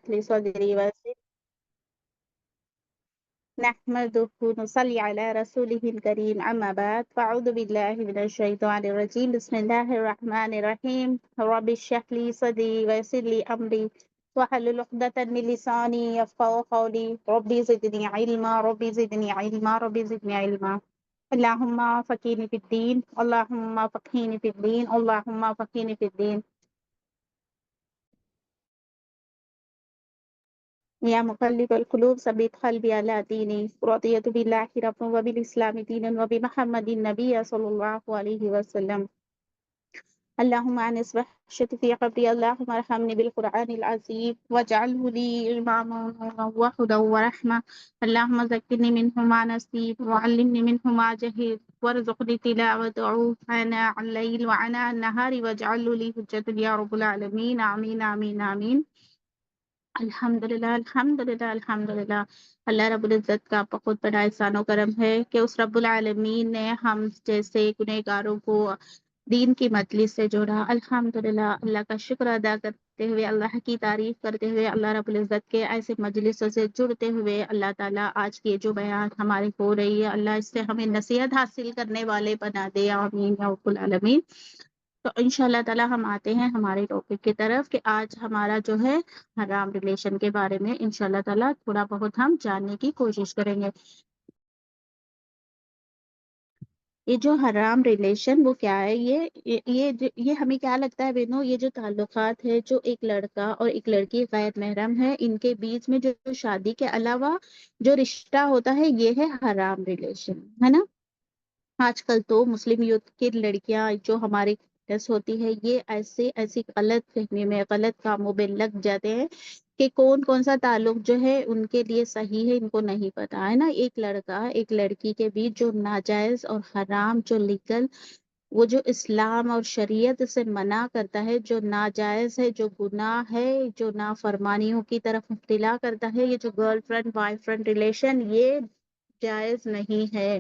لي صدري ويسر نحمده نصلي على رسوله الكريم أما بعد فأعوذ بالله من الشيطان الرجيم بسم الله الرحمن الرحيم رب اشرح لي صدري ويسر لي أمري واحلل عقدة من لساني يفقهوا قولي ربي زدني علما ربي زدني علما ربي زدني علما اللهم فقهني في الدين اللهم فقهني في الدين اللهم فقهني في الدين يا مقلب القلوب ثبت قلبي على ديني رضيت بالله ربا وبالإسلام دينا وبمحمد النبي صلى الله عليه وسلم اللهم أنس وحشتي في قبري اللهم ارحمني بالقرآن العظيم واجعله لي إماما وهدى ورحمة اللهم ذكرني منه ما نسيت وعلمني منه ما جهلت وارزقني تلاوته آناء الليل وعناء النهار واجعله لي حجة يا رب العالمين آمين آمين آمين الحمدللہ الحمدللہ الحمدللہ اللہ رب العزت کا بہت بڑا احسان و کرم ہے کہ اس رب العالمین نے ہم جیسے گنہگاروں کو دین کی مجلس سے جوڑا۔ الحمدللہ اللہ کا شکر ادا کرتے ہوئے، اللہ کی تعریف کرتے ہوئے، اللہ رب العزت کے ایسے مجلسوں سے جڑتے ہوئے اللہ تعالیٰ آج کی جو بیان ہماری ہو رہی ہے اللہ اس سے ہمیں نصیحت حاصل کرنے والے بنا دے، آمین یا رب العالمین۔ تو انشاءاللہ تعالیٰ ہم آتے ہیں ہمارے ٹاپک کی طرف کہ آج ہمارا جو ہے حرام ریلیشن کے بارے میں انشاءاللہ تعالیٰ تھوڑا بہت ہم جاننے کی کوشش کریں گے۔ یہ جو حرام ریلیشن وہ کیا ہے، یہ ہمیں کیا لگتا ہے بہنوں، یہ جو تعلقات ہے جو ایک لڑکا اور ایک لڑکی غیر محرم ہے ان کے بیچ میں جو شادی کے علاوہ جو رشتہ ہوتا ہے یہ ہے حرام ریلیشن، ہے نا۔ آج کل تو مسلم یوتھ کی لڑکیاں جو ہماری ہوتی ہے یہ ایسی غلط فہمی میں غلط کاموں میں لگ جاتے ہیں کہ کون سا تعلق جو ہے ان کے لیے صحیح ہے ان کو نہیں پتا ہے نا۔ ایک لڑکا ایک لڑکی کے بیچ جو ناجائز اور حرام جو لیگل وہ جو اسلام اور شریعت سے منع کرتا ہے، جو ناجائز ہے، جو گناہ ہے، جو نافرمانیوں کی طرف ابتلا کرتا ہے، یہ جو girl friend boy friend relation یہ جائز نہیں ہے۔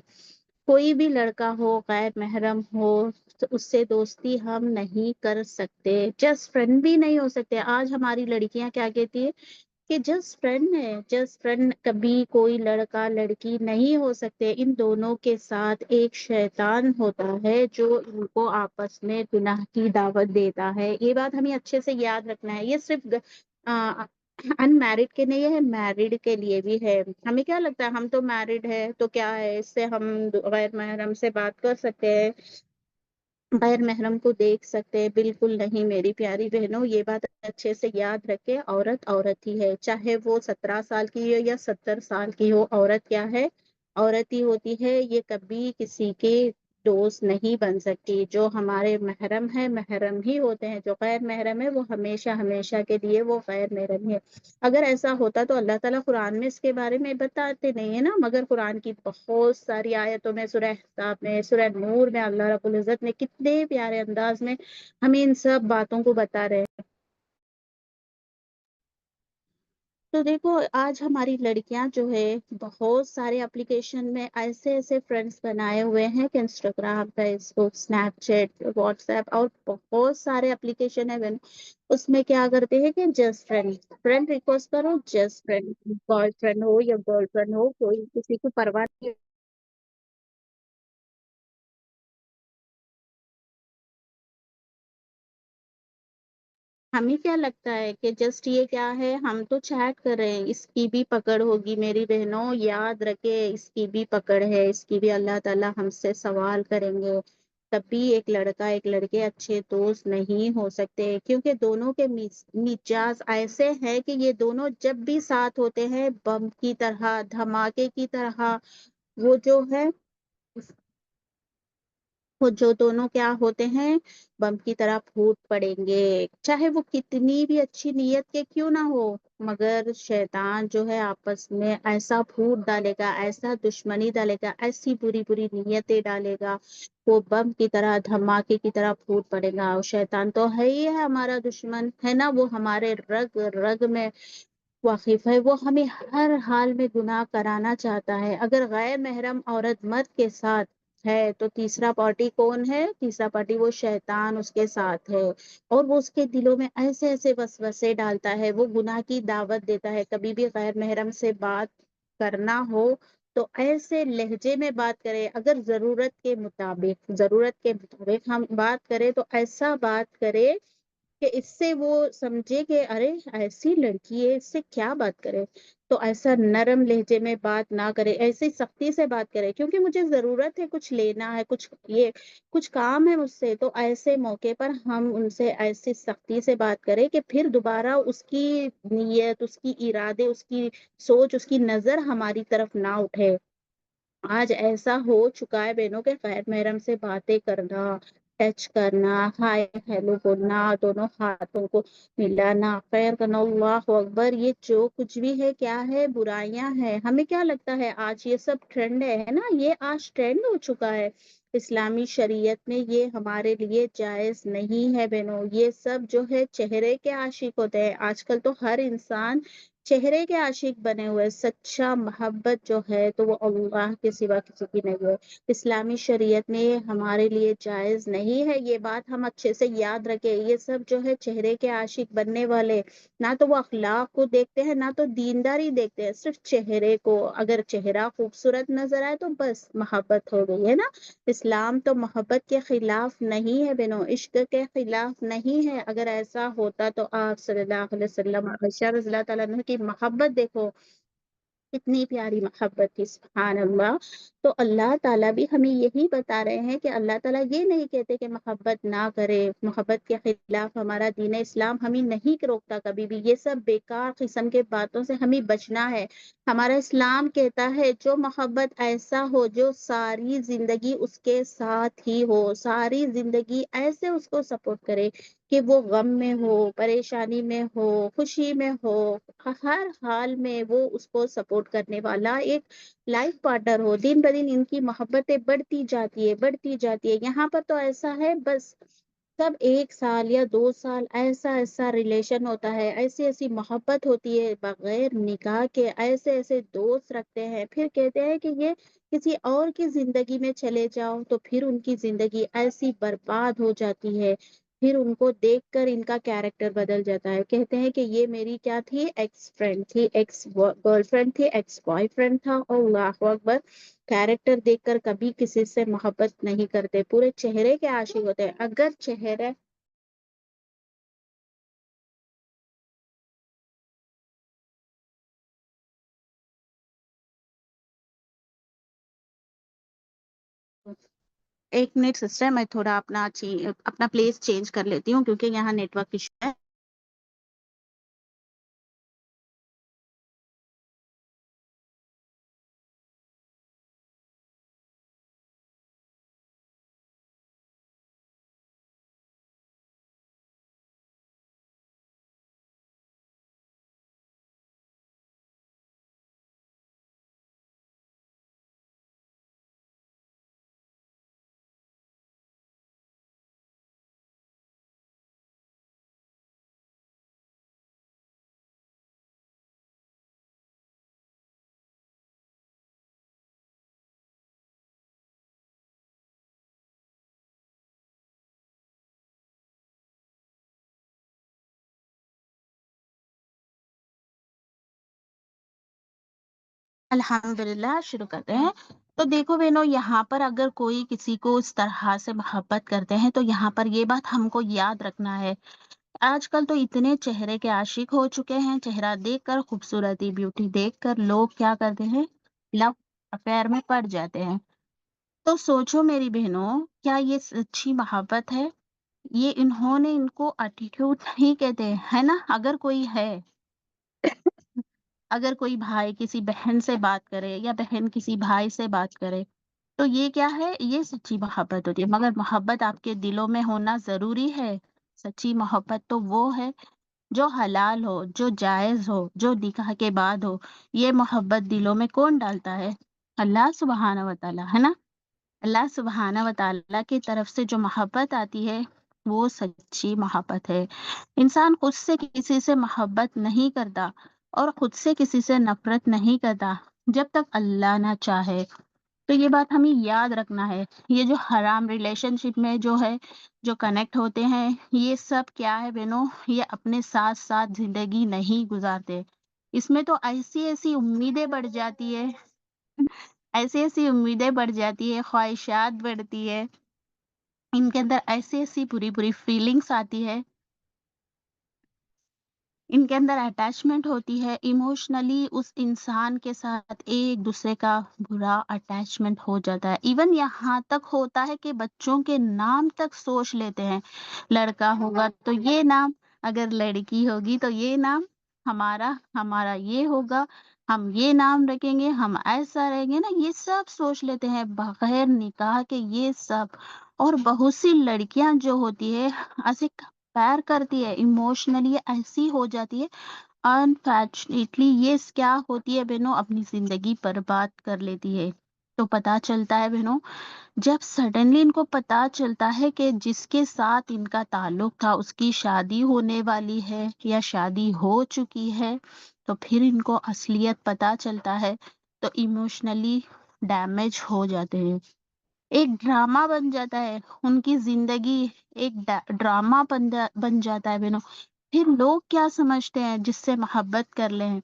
کوئی بھی لڑکا ہو غیر محرم ہو تو اس سے دوستی ہم نہیں کر سکتے، جسٹ فرینڈ بھی نہیں ہو سکتے۔ آج ہماری لڑکیاں کیا کہتی ہے کہ جسٹ فرینڈ ہے، جسٹ فرینڈ، کبھی کوئی لڑکا لڑکی نہیں ہو سکتے۔ ان دونوں کے ساتھ ایک شیطان ہوتا ہے جو ان کو آپس میں گناہ کی دعوت دیتا ہے۔ یہ بات ہمیں اچھے سے یاد رکھنا ہے، یہ صرف ان میرڈ کے نہیں ہے، میرڈ کے لیے بھی ہے۔ ہمیں کیا لگتا ہے ہم تو میرڈ ہے تو کیا ہے، اس سے ہم غیر محرم سے بات کر سکتے ہیں، غیر محرم کو دیکھ سکتے ہیں؟ بالکل نہیں میری پیاری بہنوں، یہ بات اچھے سے یاد رکھے، عورت عورت ہی ہے، چاہے وہ 17 سال کی ہو یا 70 سال کی ہو، عورت کیا ہے، عورت ہی ہوتی ہے۔ یہ کبھی کسی کے دوست نہیں بن سکتی۔ جو ہمارے محرم ہے محرم ہی ہوتے ہیں، جو غیر محرم ہے وہ ہمیشہ ہمیشہ کے لیے وہ غیر محرم ہے۔ اگر ایسا ہوتا تو اللہ تعالیٰ قرآن میں اس کے بارے میں بتاتے نہیں ہے نا، مگر قرآن کی بہت ساری آیتوں میں، سورہ احزاب میں، سورہ نور میں اللہ رب العزت نے کتنے پیارے انداز میں ہمیں ان سب باتوں کو بتا رہے ہیں۔ تو دیکھو آج ہماری لڑکیاں جو ہے بہت سارے اپلیکیشن میں ایسے فرینڈس بنائے ہوئے ہیں کہ انسٹاگرام، فیس بک، اسنیپ چیٹ، واٹس ایپ اور بہت سارے اپلیکیشن ہیں، اس میں کیا کرتے ہیں کہ جسٹ فرینڈ ریکویسٹ کرو، جسٹ فرینڈ، بوائے فرینڈ ہو یا گرل فرینڈ ہو، کوئی کسی کو پرواہ نہیں۔ ہمیں کیا لگتا ہے کہ جسٹ یہ کیا ہے، ہم تو چیٹ کر رہے ہیں، اس کی بھی پکڑ ہوگی میری بہنوں، یاد رکھے اس کی بھی پکڑ ہے، اس کی بھی اللہ تعالیٰ ہم سے سوال کریں گے۔ تبھی ایک لڑکا ایک لڑکے اچھے دوست نہیں ہو سکتے، کیونکہ دونوں کے مزاج ایسے ہیں کہ یہ دونوں جب بھی ساتھ ہوتے ہیں بم کی طرح، دھماکے کی طرح وہ جو ہے، وہ جو دونوں کیا ہوتے ہیں، بم کی طرح پھوٹ پڑیں گے، چاہے وہ کتنی بھی اچھی نیت کے کیوں نہ ہو، مگر شیطان جو ہے آپس میں ایسا پھوٹ ڈالے گا، ایسا دشمنی ڈالے گا، ایسی بری بری نیتیں ڈالے گا، وہ بم کی طرح دھماکے کی طرح پھوٹ پڑے گا۔ اور شیطان تو ہے ہی ہے ہمارا دشمن، ہے نا، وہ ہمارے رگ رگ میں واقف ہے، وہ ہمیں ہر حال میں گناہ کرانا چاہتا ہے۔ اگر غیر محرم عورت مرد کے ساتھ ہے تو تیسرا پارٹی کون ہے؟ تیسرا پارٹی وہ شیطان اس کے ساتھ ہے، اور وہ اس کے دلوں میں ایسے ایسے وسوسے ڈالتا ہے، وہ گناہ کی دعوت دیتا ہے۔ کبھی بھی غیر محرم سے بات کرنا ہو تو ایسے لہجے میں بات کرے، اگر ضرورت کے مطابق ہم بات کریں تو ایسا بات کرے کہ اس سے وہ سمجھے کہ ارے ایسی لڑکی ہے، اس سے کیا بات کرے۔ تو ایسا نرم لہجے میں بات نہ کرے، ایسی سختی سے بات کرے، کیونکہ مجھے ضرورت ہے، کچھ لینا ہے، کچھ کام ہے مجھ سے، تو ایسے موقع پر ہم ان سے ایسی سختی سے بات کریں کہ پھر دوبارہ اس کی نیت، اس کی ارادے، اس کی سوچ، اس کی نظر ہماری طرف نہ اٹھے۔ آج ایسا ہو چکا ہے بہنوں کے غیر محرم سے باتیں کرنا، ٹچ کرنا، ہائے ہیلو بولنا، دونوں ہاتھوں کو ملانا، خیر کرنا، اللہ اکبر، یہ جو کچھ بھی ہے کیا ہے؟ برائیاں ہیں۔ ہمیں کیا لگتا ہے آج یہ سب ٹرینڈ ہے نا؟ یہ آج ٹرینڈ ہو چکا ہے۔ اسلامی شریعت میں یہ ہمارے لیے جائز نہیں ہے بہنوں۔ یہ سب جو ہے چہرے کے عاشق ہوتے ہیں۔ آج کل تو ہر انسان چہرے کے عاشق بنے ہوئے۔ سچا محبت جو ہے تو وہ اللہ کے سوا کسی کی نہیں ہے۔ اسلامی شریعت میں یہ ہمارے لیے جائز نہیں ہے۔ یہ بات ہم اچھے سے یاد رکھیں۔ یہ سب جو ہے چہرے کے عاشق بننے والے، نہ تو وہ اخلاق کو دیکھتے ہیں، نہ تو دینداری دیکھتے ہیں، صرف چہرے کو۔ اگر چہرہ خوبصورت نظر آئے تو بس محبت ہو گئی ہے نا۔ اسلام تو محبت کے خلاف نہیں ہے بہنوں، عشق کے خلاف نہیں ہے۔ اگر ایسا ہوتا تو آپ صلی اللہ علیہ وسلم، عائشہ رضی اللہ تعالیٰ عنہ کی محبت دیکھو، اتنی پیاری محبت تھی، سبحان اللہ۔ تو اللہ تعالیٰ بھی ہمیں یہی بتا رہے ہیں کہ اللہ تعالیٰ یہ نہیں کہتے کہ محبت نہ کرے، محبت کے خلاف ہمارا دین اسلام ہمیں نہیں روکتا کبھی بھی۔ یہ سب بیکار قسم کے باتوں سے ہمیں بچنا ہے۔ ہمارا اسلام کہتا ہے جو محبت ایسا ہو جو ساری زندگی اس کے ساتھ ہی ہو، ساری زندگی ایسے اس کو سپورٹ کرے کہ وہ غم میں ہو، پریشانی میں ہو، خوشی میں ہو، ہر حال میں وہ اس کو سپورٹ کرنے والا ایک لائف پارٹنر ہو۔ دن بدن ان کی محبتیں بڑھتی جاتی ہے، بڑھتی جاتی ہے۔ یہاں پر تو ایسا ہے بس سب 1 سال یا 2 سال ایسا ایسا ریلیشن ہوتا ہے، ایسی ایسی محبت ہوتی ہے بغیر نکاح کے، ایسے ایسے دوست رکھتے ہیں، پھر کہتے ہیں کہ یہ کسی اور کی زندگی میں چلے جاؤ، تو پھر ان کی زندگی ایسی برباد ہو جاتی ہے۔ پھر ان کو دیکھ کر ان کا کیریکٹر بدل جاتا ہے۔ کہتے ہیں کہ یہ میری کیا تھی؟ ایکس فرینڈ تھی، ایکس گرل فرینڈ تھی، ایکس بوائے فرینڈ تھا۔ اللہ اکبر، کیریکٹر دیکھ کر کبھی کسی سے محبت نہیں کرتے، پورے چہرے کے عاشق ہوتے ہیں۔ اگر چہرے ایک منٹ سسٹر، میں تھوڑا اپنا پلیس چینج کر لیتی ہوں کیونکہ یہاں نیٹ ورک ایشو ہے۔ الحمد للہ، شروع کرتے ہیں۔ تو دیکھو بہنوں، یہاں پر اگر کوئی کسی کو اس طرح سے محبت کرتے ہیں تو یہاں پر یہ بات ہم کو یاد رکھنا ہے۔ آج کل تو اتنے چہرے کے عاشق ہو چکے ہیں، چہرہ دیکھ کر، خوبصورتی بیوٹی دیکھ کر لوگ کیا کرتے ہیں؟ لو افیئر میں پڑ جاتے ہیں۔ تو سوچو میری بہنوں، کیا یہ سچی محبت ہے؟ یہ انہوں نے ان کو ایٹیٹیوڈ نہیں کہتے ہے نا؟ اگر کوئی بھائی کسی بہن سے بات کرے یا بہن کسی بھائی سے بات کرے تو یہ کیا ہے؟ یہ سچی محبت ہوتی ہے۔ مگر محبت آپ کے دلوں میں ہونا ضروری ہے۔ سچی محبت تو وہ ہے جو حلال ہو، جو جائز ہو، جو نکاح کے بعد ہو۔ یہ محبت دلوں میں کون ڈالتا ہے؟ اللہ سبحانہ و تعالی، ہے نا؟ اللہ سبحانہ و تعالی کی طرف سے جو محبت آتی ہے وہ سچی محبت ہے۔ انسان خود سے کسی سے محبت نہیں کرتا اور خود سے کسی سے نفرت نہیں کرتا جب تک اللہ نہ چاہے۔ تو یہ بات ہمیں یاد رکھنا ہے، یہ جو حرام ریلیشن شپ میں جو ہے جو کنیکٹ ہوتے ہیں، یہ سب کیا ہے بہنوں، یہ اپنے ساتھ ساتھ زندگی نہیں گزارتے، اس میں تو ایسی ایسی امیدیں بڑھ جاتی ہے، ایسی ایسی امیدیں بڑھ جاتی ہے، خواہشات بڑھتی ہے، ان کے اندر ایسی ایسی پوری پوری فیلنگس آتی ہے، ان کے اندر اٹیچمنٹ ہوتی ہے، ایموشنلی اس انسان کے ساتھ ایک دوسرے کا برا اٹیچمنٹ ہو جاتا ہے، ایون یہاں تک ہوتا ہے کہ بچوں کے نام تک سوچ لیتے ہیں، لڑکا ہوگا تو یہ نام، اگر لڑکی ہوگی تو یہ نام، ہمارا ہمارا یہ ہوگا، ہم یہ نام رکھیں گے، ہم ایسا رہیں گے نا، یہ سب سوچ لیتے ہیں بغیر نکاح کے، یہ سب۔ اور بہت سی لڑکیاں جو ہوتی ہے ایسے پیار کرتی ہے، ایموشنلی ایسی ہو جاتی ہے، انفارچونیٹلی یہ کیا ہوتی ہے بہنوں، اپنی زندگی برباد کر لیتی ہے۔ تو پتا چلتا ہے بہنوں، جب سڈنلی ان کو پتا چلتا ہے کہ جس کے ساتھ ان کا تعلق تھا اس کی شادی ہونے والی ہے یا شادی ہو چکی ہے، تو پھر ان کو اصلیت پتا چلتا ہے، تو ایموشنلی ڈیمیج ہو جاتے ہیں، ایک ڈرامہ بن جاتا ہے ان کی زندگی، ایک ڈرامہ بن جاتا ہے بہنوں۔ پھر لوگ کیا سمجھتے ہیں، جس سے محبت کر لیں،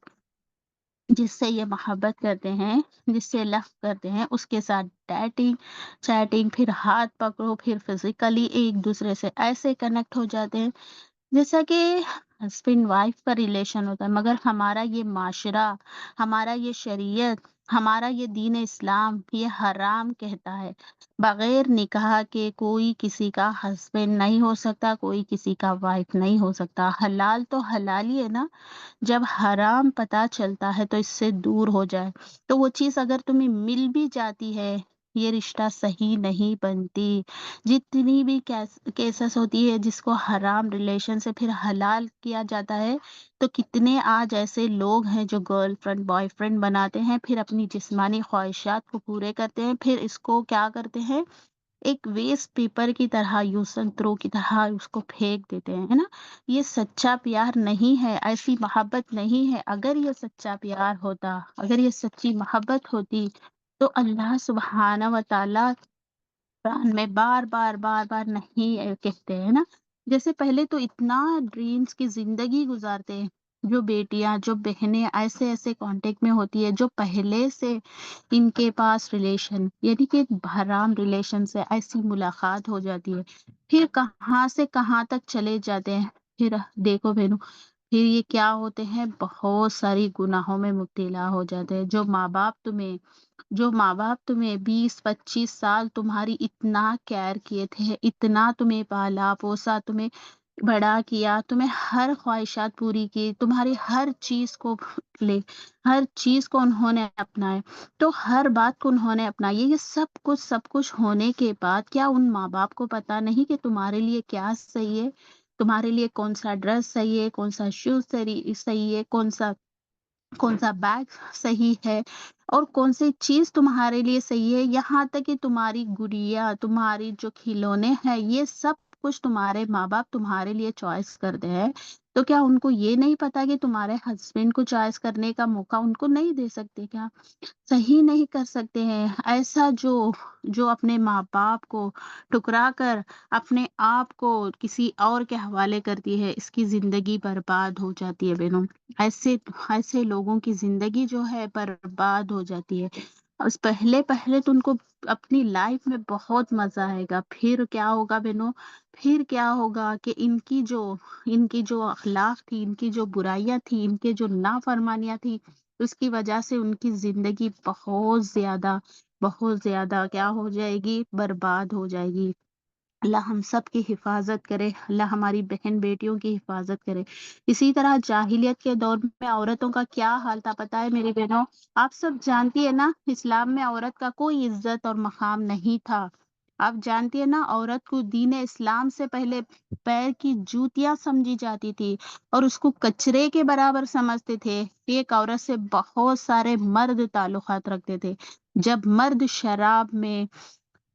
جس سے یہ محبت کرتے ہیں، جس سے لو کرتے ہیں، اس کے ساتھ ڈیٹنگ چیٹنگ، پھر ہاتھ پکڑو، پھر فزیکلی ایک دوسرے سے ایسے کنیکٹ ہو جاتے ہیں جیسا کہ ہسبینڈ وائف کا ریلیشن ہوتا ہے، مگر ہمارا یہ معاشرہ، ہمارا یہ شریعت، ہمارا یہ دین اسلام یہ حرام کہتا ہے، بغیر نکاح کے کوئی کسی کا ہسبینڈ نہیں ہو سکتا، کوئی کسی کا وائف نہیں ہو سکتا، حلال تو حلال ہی ہے نا، جب حرام پتا چلتا ہے تو اس سے دور ہو جائے، تو وہ چیز اگر تمہیں مل بھی جاتی ہے، یہ رشتہ صحیح نہیں بنتی، جتنی بھی کیسز ہوتی ہے جس کو حرام ریلیشن سے پھر حلال کیا جاتا ہے، تو کتنے آج ایسے لوگ ہیں جو گرل فرینڈ بوائے فرینڈ بناتے ہیں، پھر اپنی جسمانی خواہشات کو پورے کرتے ہیں، پھر اس کو کیا کرتے ہیں، ایک ویسٹ پیپر کی طرح، یوز اینڈ تھرو کی طرح اس کو پھینک دیتے ہیں، ہے نا، یہ سچا پیار نہیں ہے، ایسی محبت نہیں ہے، اگر یہ سچا پیار ہوتا، اگر یہ سچی محبت ہوتی، تو اللہ سبحانہ و تعالی قرآن میں بار بار بار بار نہیں کہتے ہیں نا، جیسے پہلے تو اتنا ڈریمز کی زندگی گزارتے ہیں، جو بیٹیاں جو بہنیں ایسے ایسے کانٹیکٹ میں ہوتی ہے، جو پہلے سے ان کے پاس ریلیشن یعنی کہ حرام ریلیشن سے ایسی ملاقات ہو جاتی ہے، پھر کہاں سے کہاں تک چلے جاتے ہیں، پھر دیکھو بہنوں، پھر یہ کیا ہوتے ہیں، بہت ساری گناہوں میں مبتلا ہو جاتے ہیں، جو ماں باپ تمہیں 20-25 سال تمہاری اتنا کیئر کیے تھے، اتنا تمہیں پالا پوسا، تمہیں بڑا کیا، تمہیں ہر خواہشات پوری کی، تمہاری ہر چیز کو لے ہر چیز کو انہوں نے اپنایا، تو ہر بات کو انہوں نے اپنائی، یہ سب کچھ ہونے کے بعد کیا ان ماں باپ کو پتا نہیں کہ تمہارے لیے کیا صحیح ہے، تمہارے لیے کون سا ڈریس صحیح ہے، کون سا شوز صحیح ہے، کون سا بیگ صحیح ہے، اور کون سی چیز تمہارے لیے صحیح ہے، یہاں تک کہ تمہاری گڑیا، تمہاری جو کھلونے ہیں، یہ سب کچھ تمہارے ماں باپ تمہارے لیے چوائس کرتے ہیں، تو کیا ان کو یہ نہیں پتا کہ تمہارے ہسبینڈ کو چوائس کرنے کا موقع ان کو نہیں دے سکتے کیا، صحیح نہیں کر سکتے ہیں ایسا، جو اپنے ماں باپ کو ٹکرا کر اپنے آپ کو کسی اور کے حوالے کرتی ہے، اس کی زندگی برباد ہو جاتی ہے بہنوں، ایسے ایسے لوگوں کی زندگی جو ہے برباد ہو جاتی ہے، اس پہلے پہلے تو ان کو اپنی لائف میں بہت مزہ آئے گا، پھر کیا ہوگا بہنوں، پھر کیا ہوگا کہ ان کی جو اخلاق تھی، ان کی جو برائیاں تھی، ان کے جو نافرمانیاں تھی، اس کی وجہ سے ان کی زندگی بہت زیادہ کیا ہو جائے گی، برباد ہو جائے گی۔ اللہ ہم سب کی حفاظت کرے، اللہ ہماری بہن بیٹیوں کی حفاظت کرے۔ اسی طرح جاہلیت کے دور میں عورتوں کا کیا حال تھا پتہ ہے میری بہنوں، آپ سب جانتی ہے نا، اسلام میں عورت کا کوئی عزت اور مقام نہیں تھا، آپ جانتی ہے نا، عورت کو دین اسلام سے پہلے پیر کی جوتیاں سمجھی جاتی تھی، اور اس کو کچرے کے برابر سمجھتے تھے، ایک عورت سے بہت سارے مرد تعلقات رکھتے تھے، جب مرد شراب میں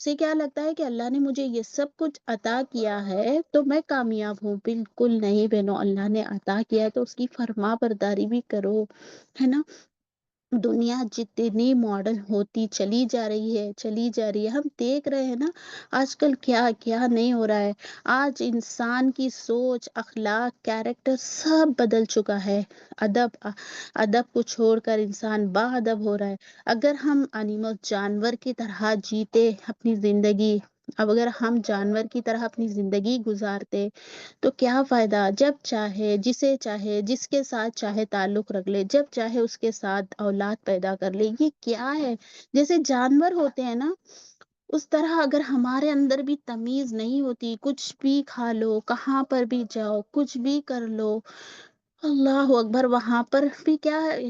سے کیا لگتا ہے کہ اللہ نے مجھے یہ سب کچھ عطا کیا ہے تو میں کامیاب ہوں، بالکل نہیں بہنوں، اللہ نے عطا کیا ہے تو اس کی فرما برداری بھی کرو، ہے نا؟ دنیا جتنی ماڈرن ہوتی چلی جا رہی ہے، چلی جا رہی ہے، ہم دیکھ رہے ہیں نا آج کل کیا کیا نہیں ہو رہا ہے۔ آج انسان کی سوچ، اخلاق، کیریکٹر سب بدل چکا ہے۔ ادب ادب کو چھوڑ کر انسان با ادب ہو رہا ہے۔ اگر ہم انیمل جانور کی طرح جیتے اپنی زندگی، اب اگر ہم جانور کی طرح اپنی زندگی گزارتے تو کیا فائدہ؟ جب چاہے جسے چاہے جس کے ساتھ چاہے تعلق رکھ لے، جب چاہے اس کے ساتھ اولاد پیدا کر لے، یہ کیا ہے؟ جیسے جانور ہوتے ہیں نا، اس طرح اگر ہمارے اندر بھی تمیز نہیں ہوتی، کچھ بھی کھا لو، کہاں پر بھی جاؤ، کچھ بھی کر لو، اللہ اکبر، وہاں پر بھی کیا ہے،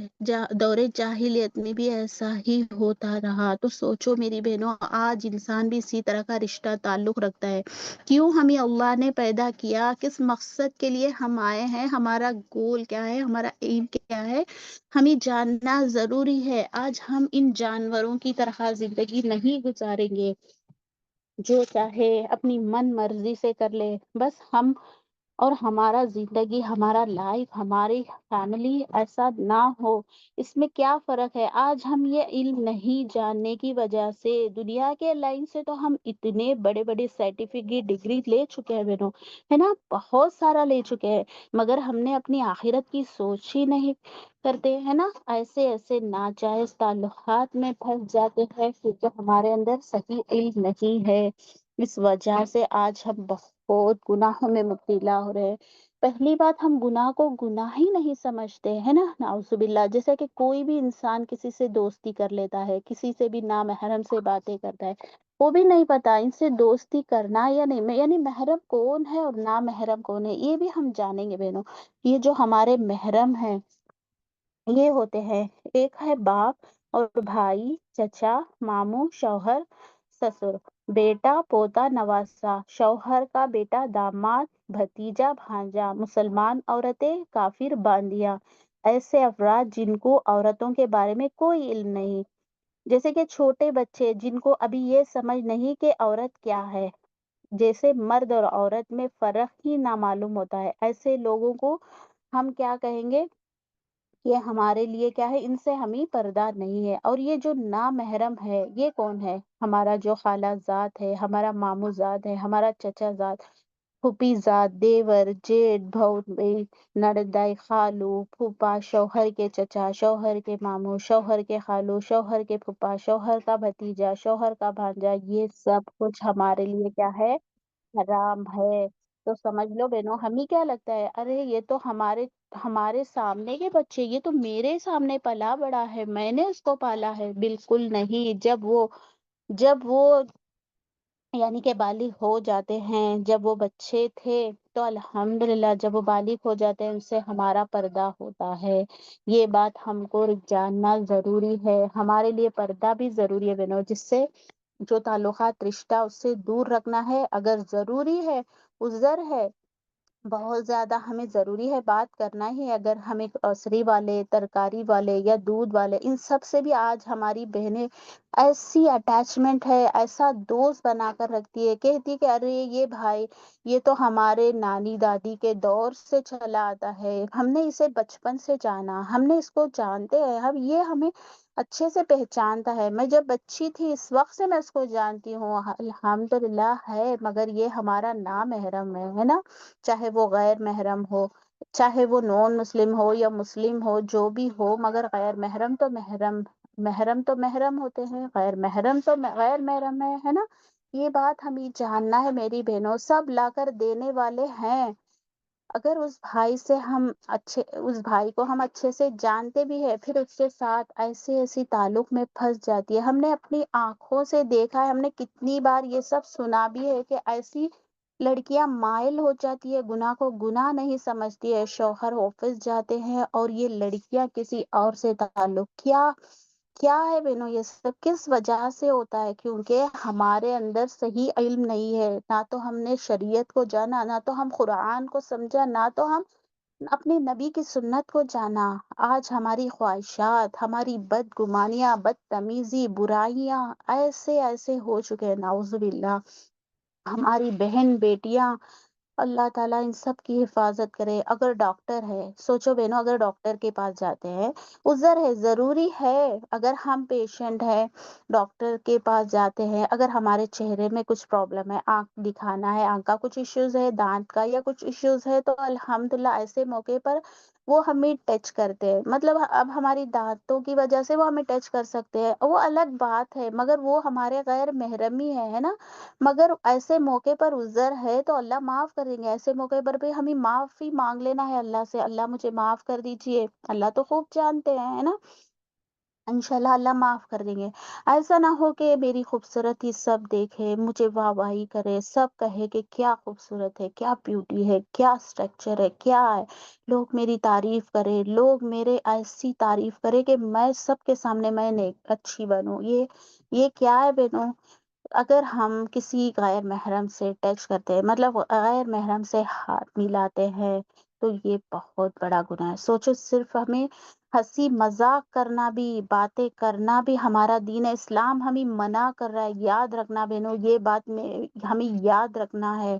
دور جاہلیت میں بھی ایسا ہی ہوتا رہا۔ تو سوچو میری بہنوں، آج انسان بھی اسی طرح کا رشتہ تعلق رکھتا ہے۔ کیوں ہمیں اللہ نے پیدا کیا؟ کس مقصد کے لیے ہم آئے ہیں؟ ہمارا گول کیا ہے؟ ہمارا ایم کیا ہے؟ ہمیں جاننا ضروری ہے۔ آج ہم ان جانوروں کی طرح زندگی نہیں گزاریں گے جو چاہے اپنی من مرضی سے کر لے، بس ہم اور ہمارا زندگی، ہمارا لائف، ہماری فیملی ایسا نہ ہو۔ اس میں کیا فرق ہے؟ آج ہم یہ علم نہیں جاننے کی وجہ سے دنیا کے لائن سے تو ہم اتنے بڑے بڑے سرٹیفکیٹ ڈگری لے چکے ہیں بہنوں، ہے نا، بہت سارا لے چکے ہیں، مگر ہم نے اپنی آخرت کی سوچ ہی نہیں کرتے، ہے نا۔ ایسے ایسے ناجائز تعلقات میں پھنس جاتے ہیں کیونکہ ہمارے اندر صحیح علم نہیں ہے۔ اس وجہ سے آج ہم بہت گناہوں میں مبتلا ہو رہے ہیں۔ پہلی بات، ہم گناہ کو گناہ ہی نہیں سمجھتے، ہے نا، نعوذ باللہ۔ جیسے کہ کوئی بھی انسان کسی سے دوستی کر لیتا ہے، کسی سے بھی نامحرم سے باتیں کرتا ہے، وہ بھی نہیں پتا ان سے دوستی کرنا یا نہیں، یعنی محرم کون ہے اور نامحرم کون ہے، یہ بھی ہم جانیں گے بہنوں۔ یہ جو ہمارے محرم ہیں یہ ہوتے ہیں، ایک ہے باپ اور بھائی، چچا، ماموں، شوہر، سسر، بیٹا، پوتا، نواسا، شوہر کا بیٹا، داماد، بھتیجا، بھانجا، مسلمان عورتیں، کافر باندیاں، ایسے افراد جن کو عورتوں کے بارے میں کوئی علم نہیں، جیسے کہ چھوٹے بچے جن کو ابھی یہ سمجھ نہیں کہ عورت کیا ہے، جیسے مرد اور عورت میں فرق ہی نہ معلوم ہوتا ہے، ایسے لوگوں کو ہم کیا کہیں گے؟ یہ ہمارے لیے کیا ہے؟ ان سے ہمیں پردہ نہیں ہے۔ اور یہ جو نامحرم ہے یہ کون ہے؟ ہمارا جو خالہ زاد ہے، ہمارا ماموں زاد ہے، ہمارا چچا زاد، پھوپھی زاد، دیور، جیٹ، بھائی، نڑدائی، خالو، پھوپھا، شوہر کے چچا، شوہر کے ماموں، شوہر کے خالو، شوہر کے پھوپھا، شوہر کا بھتیجا، شوہر کا بھانجا، یہ سب کچھ ہمارے لیے کیا ہے؟ حرام ہے۔ تو سمجھ لو بہنوں، ہمیں کیا لگتا ہے، ارے یہ تو ہمارے سامنے کے بچے، یہ تو میرے سامنے پلا بڑا ہے، میں نے اس کو پالا ہے، بالکل نہیں۔ جب وہ یعنی کہ بالغ ہو جاتے ہیں، جب وہ بچے تھے تو الحمدللہ جب وہ بالغ ہو جاتے ہیں ان سے ہمارا پردہ ہوتا ہے۔ یہ بات ہم کو جاننا ضروری ہے، ہمارے لیے پردہ بھی ضروری ہے بہنوں، جس سے جو تعلقات رشتہ اس سے دور رکھنا ہے، اگر ضروری ہے، عذر ہے، بہت زیادہ ہمیں ضروری ہے بات کرنا ہی، اگر ہمیں گروسری والے، ترکاری والے یا دودھ والے، ان سب سے بھی آج ہماری بہنیں ایسی اٹیچمنٹ ہے، ایسا دوست بنا کر رکھتی ہے، کہتی کہ ارے یہ بھائی، یہ تو ہمارے نانی دادی کے دور سے چلا آتا ہے، ہم نے اسے بچپن سے جانا، ہم نے اس کو جانتے ہیں، ہم یہ ہمیں اچھے سے پہچانتا ہے، میں جب بچی تھی اس وقت سے میں اس کو جانتی ہوں، الحمدللہ ہے، مگر یہ ہمارا نامحرم ہے نا، چاہے وہ غیر محرم ہو، چاہے وہ نون مسلم ہو یا مسلم ہو، جو بھی ہو، مگر غیر محرم تو محرم، محرم تو محرم ہوتے ہیں، غیر محرم تو غیر محرم ہے نا۔ یہ بات ہمیں جاننا ہے میری بہنوں، سب لا کر دینے والے ہیں، اگر اس بھائی کو ہم اچھے سے جانتے بھی ہیں، پھر اس کے ساتھ ایسی تعلق میں پھنس جاتی ہے، ہم نے اپنی آنکھوں سے دیکھا ہے، ہم نے کتنی بار یہ سب سنا بھی ہے کہ ایسی لڑکیاں مائل ہو جاتی ہے، گناہ کو گناہ نہیں سمجھتی ہے، شوہر آفس جاتے ہیں اور یہ لڑکیاں کسی اور سے تعلق، کیا کیا ہے بہنوں؟ یہ سب کس وجہ سے ہوتا ہے؟ کیونکہ ہمارے اندر صحیح علم نہیں ہے، نہ تو ہم نے شریعت کو جانا، نہ تو ہم قرآن کو سمجھا، نہ تو ہم اپنے نبی کی سنت کو جانا، آج ہماری خواہشات، ہماری بدگمانیاں، بدتمیزی، برائیاں ایسے ایسے ہو چکے ہیں، نعوذ باللہ۔ ہماری بہن بیٹیاں، اللہ تعالیٰ ان سب کی حفاظت کرے۔ اگر ڈاکٹر ہے، سوچو بہنوں، اگر ڈاکٹر کے پاس جاتے ہیں، عذر ہے، ضروری ہے، اگر ہم پیشنٹ ہیں، ڈاکٹر کے پاس جاتے ہیں، اگر ہمارے چہرے میں کچھ پرابلم ہے، آنکھ دکھانا ہے، آنکھ کا کچھ ایشوز ہے، دانت کا یا کچھ ایشوز ہے، تو الحمدللہ ایسے موقع پر وہ ہمیں ٹچ کرتے ہیں، مطلب اب ہماری دانتوں کی وجہ سے وہ ہمیں ٹچ کر سکتے ہیں، وہ الگ بات ہے، مگر وہ ہمارے غیر محرمی ہے نا۔ مگر ایسے موقع پر عذر ہے تو اللہ معاف کر دیں گے، ایسے موقع پر بھی ہمیں معافی مانگ لینا ہے اللہ سے، اللہ مجھے معاف کر دیجئے، اللہ تو خوب جانتے ہیں، ہے نا، انشاءاللہ اللہ معاف کر دیں گے۔ ایسا نہ ہو کہ میری خوبصورتی سب دیکھے، مجھے واہ واہی کرے، سب کہے کہ کیا خوبصورت ہے، کیا بیوٹی ہے، کیا اسٹرکچر ہے، کیا ہے، لوگ میری تعریف کرے، لوگ میرے ایسی تعریف کرے کہ میں سب کے سامنے میں نیک اچھی بنوں۔ یہ کیا ہے بہنوں؟ اگر ہم کسی غیر محرم سے ٹچ کرتے ہیں، مطلب غیر محرم سے ہاتھ ملاتے ہیں، تو یہ بہت بڑا گناہ ہے۔ سوچو، صرف ہمیں ہنسی مذاق کرنا بھی، باتیں کرنا بھی ہمارا دین اسلام ہمیں منع کر رہا ہے، یاد رکھنا بہنوں، یہ بات میں ہمیں یاد رکھنا ہے۔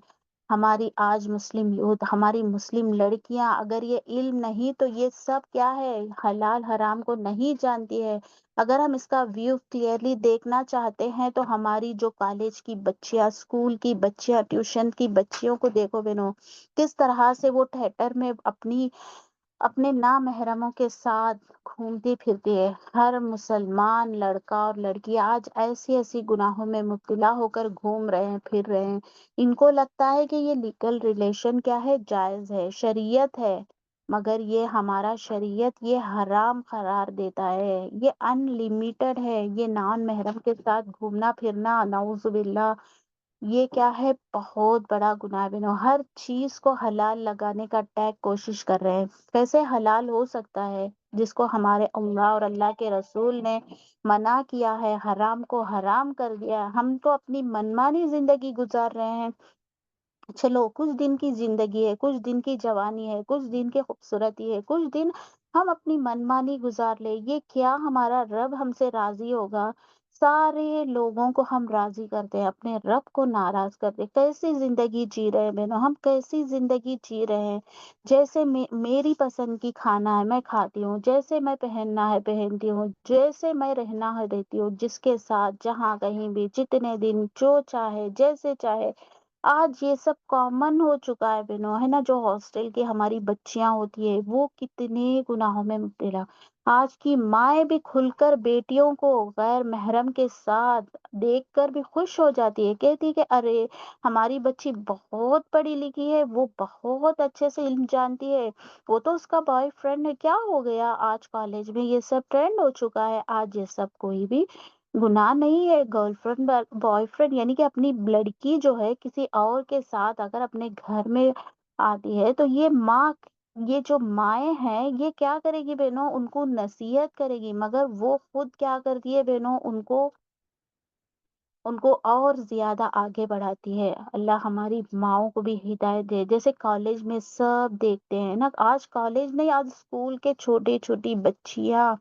ہماری آج مسلم یوتھ، ہماری مسلم لڑکیاں اگر یہ علم نہیں، تو یہ سب کیا ہے، حلال حرام کو نہیں جانتی ہے۔ اگر ہم اس کا ویو کلیئرلی دیکھنا چاہتے ہیں تو ہماری جو کالج کی بچیاں، اسکول کی بچیاں، ٹیوشن کی بچیوں کو دیکھو بہنوں، کس طرح سے وہ تھیٹر میں اپنے نامحرموں کے ساتھ گھومتی پھرتی ہے۔ ہر مسلمان لڑکا اور لڑکی آج ایسی ایسی گناہوں میں مبتلا ہو کر گھوم رہے ہیں، پھر رہے ہیں۔ ان کو لگتا ہے کہ یہ لیگل ریلیشن کیا ہے، جائز ہے، شریعت ہے، مگر یہ ہمارا شریعت یہ حرام قرار دیتا ہے، یہ ان لمیٹڈ ہے، یہ نان محرم کے ساتھ گھومنا پھرنا، نعوذ باللہ، یہ کیا ہے، بہت بڑا گناہ بنو۔ ہر چیز کو حلال لگانے کا ٹیگ کوشش کر رہے ہیں، کیسے حلال ہو سکتا ہے جس کو ہمارے اللہ اور اللہ کے رسول نے منع کیا ہے، حرام کو حرام کر دیا ہے۔ ہم تو اپنی منمانی زندگی گزار رہے ہیں، چلو کچھ دن کی زندگی ہے، کچھ دن کی جوانی ہے، کچھ دن کی خوبصورتی ہے، کچھ دن ہم اپنی منمانی گزار لے، یہ کیا ہمارا رب ہم سے راضی ہوگا؟ سارے لوگوں کو ہم راضی کرتے ہیں، اپنے رب کو ناراض کرتے ہیں۔ کیسی زندگی جی رہے ہیں بہنوں، ہم کیسی زندگی جی رہے ہیں؟ جیسے میری پسند کی کھانا ہے میں کھاتی ہوں، جیسے میں پہننا ہے پہنتی ہوں، جیسے میں رہنا ہے رہتی ہوں، جس کے ساتھ جہاں کہیں بھی جتنے دن جو چاہے جیسے چاہے۔ آج یہ سب کامن ہو چکا ہے بہنوں، ہے نا، جو ہاسٹل کی ہماری بچیاں ہوتی ہے وہ کتنے گناہوں میں مبتلا۔ آج کی مائیں بھی کھل کر بیٹیوں کو غیر محرم کے ساتھ دیکھ کر بھی خوش ہو جاتی ہے، کہتی کہ ارے ہماری بچی بہت پڑھی لکھی ہے، وہ بہت اچھے سے علم جانتی ہے، وہ تو اس کا بوائے فرینڈ ہے، کیا ہو گیا؟ آج کالج میں یہ سب ٹرینڈ ہو چکا ہے، آج یہ سب کوئی بھی گناہ نہیں ہے۔ گرل فرینڈ بوائے فرینڈ یعنی کہ اپنی لڑکی جو ہے کسی اور کے ساتھ اگر اپنے گھر میں آتی ہے، تو یہ ماں، یہ جو مائیں ہیں یہ کیا کرے گی بہنوں؟ ان کو نصیحت کرے گی، مگر وہ خود کیا کرتی ہے بہنوں؟ ان کو اور زیادہ آگے بڑھاتی ہے۔ اللہ ہماری ماؤں کو بھی ہدایت دے۔ جیسے کالج میں سب دیکھتے ہیں نا، آج کالج نہیں، آج اسکول کے چھوٹی چھوٹی بچیاں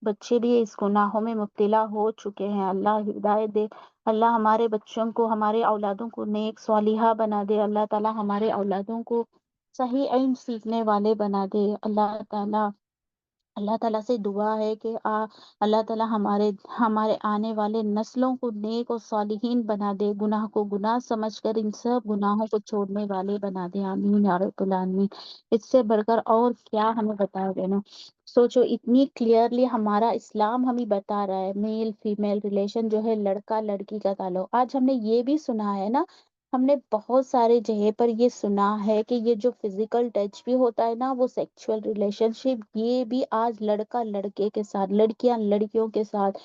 بچے بھی اس گناہوں میں مبتلا ہو چکے ہیں۔ اللہ ہدایت دے، اللہ ہمارے بچوں کو، ہمارے اولادوں کو نیک صالحہ بنا دے، اللہ تعالی ہمارے اولادوں کو صحیح علم سیکھنے والے بنا دے۔ اللہ تعالیٰ سے دعا ہے کہ اللہ تعالیٰ ہمارے آنے والے نسلوں کو نیک اور صالحین بنا دے، گناہ کو گناہ سمجھ کر ان سب گناہوں کو چھوڑنے والے بنا دے، آمین یا رب العالمین۔ اس سے بڑھ کر اور کیا ہمیں بتایا بہنوں؟ سوچو، اتنی کلیئرلی ہمارا اسلام ہمیں بتا رہا ہے، میل فیمیل ریلیشن جو ہے، لڑکا لڑکی کا تعلق۔ آج ہم نے یہ بھی سنا ہے نا، ہم نے بہت سارے جگہ پر یہ سنا ہے کہ یہ جو فزیکل ٹچ بھی ہوتا ہے نا، وہ سیکچول ریلیشن شپ، یہ بھی آج لڑکا لڑکے کے ساتھ، لڑکیاں لڑکیوں کے ساتھ،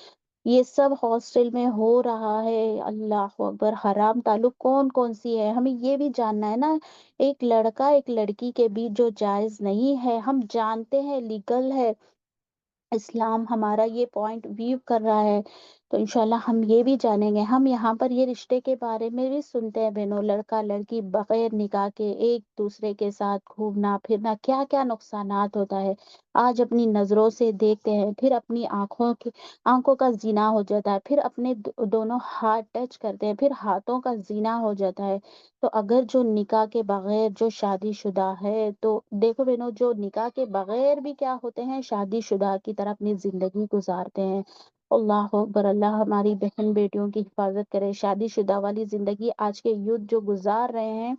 یہ سب ہاسٹل میں ہو رہا ہے۔ اللہ اکبر، حرام تعلق کون کون سی ہے ہمیں یہ بھی جاننا ہے نا۔ ایک لڑکا ایک لڑکی کے بیچ جو جائز نہیں ہے، ہم جانتے ہیں لیگل ہے، اسلام ہمارا یہ پوائنٹ ویو کر رہا ہے، تو انشاءاللہ ہم یہ بھی جانیں گے. ہم یہاں پر یہ رشتے کے بارے میں بھی سنتے ہیں بہنوں، لڑکا لڑکی بغیر نکاح کے ایک دوسرے کے ساتھ گھومنا پھرنا، کیا کیا نقصانات ہوتا ہے. آج اپنی نظروں سے دیکھتے ہیں، پھر اپنی آنکھوں کا زنا ہو جاتا ہے، پھر اپنے دونوں ہاتھ ٹچ کرتے ہیں، پھر ہاتھوں کا زنا ہو جاتا ہے. تو اگر جو نکاح کے بغیر جو شادی شدہ ہے، تو دیکھو بہنوں، جو نکاح کے بغیر بھی کیا ہوتے ہیں، شادی شدہ کی طرح اپنی زندگی گزارتے ہیں. اللہ اکبر، اللہ ہماری بہن بیٹیوں کی حفاظت کرے. شادی شدہ والی زندگی آج کے یوتھ جو گزار رہے ہیں،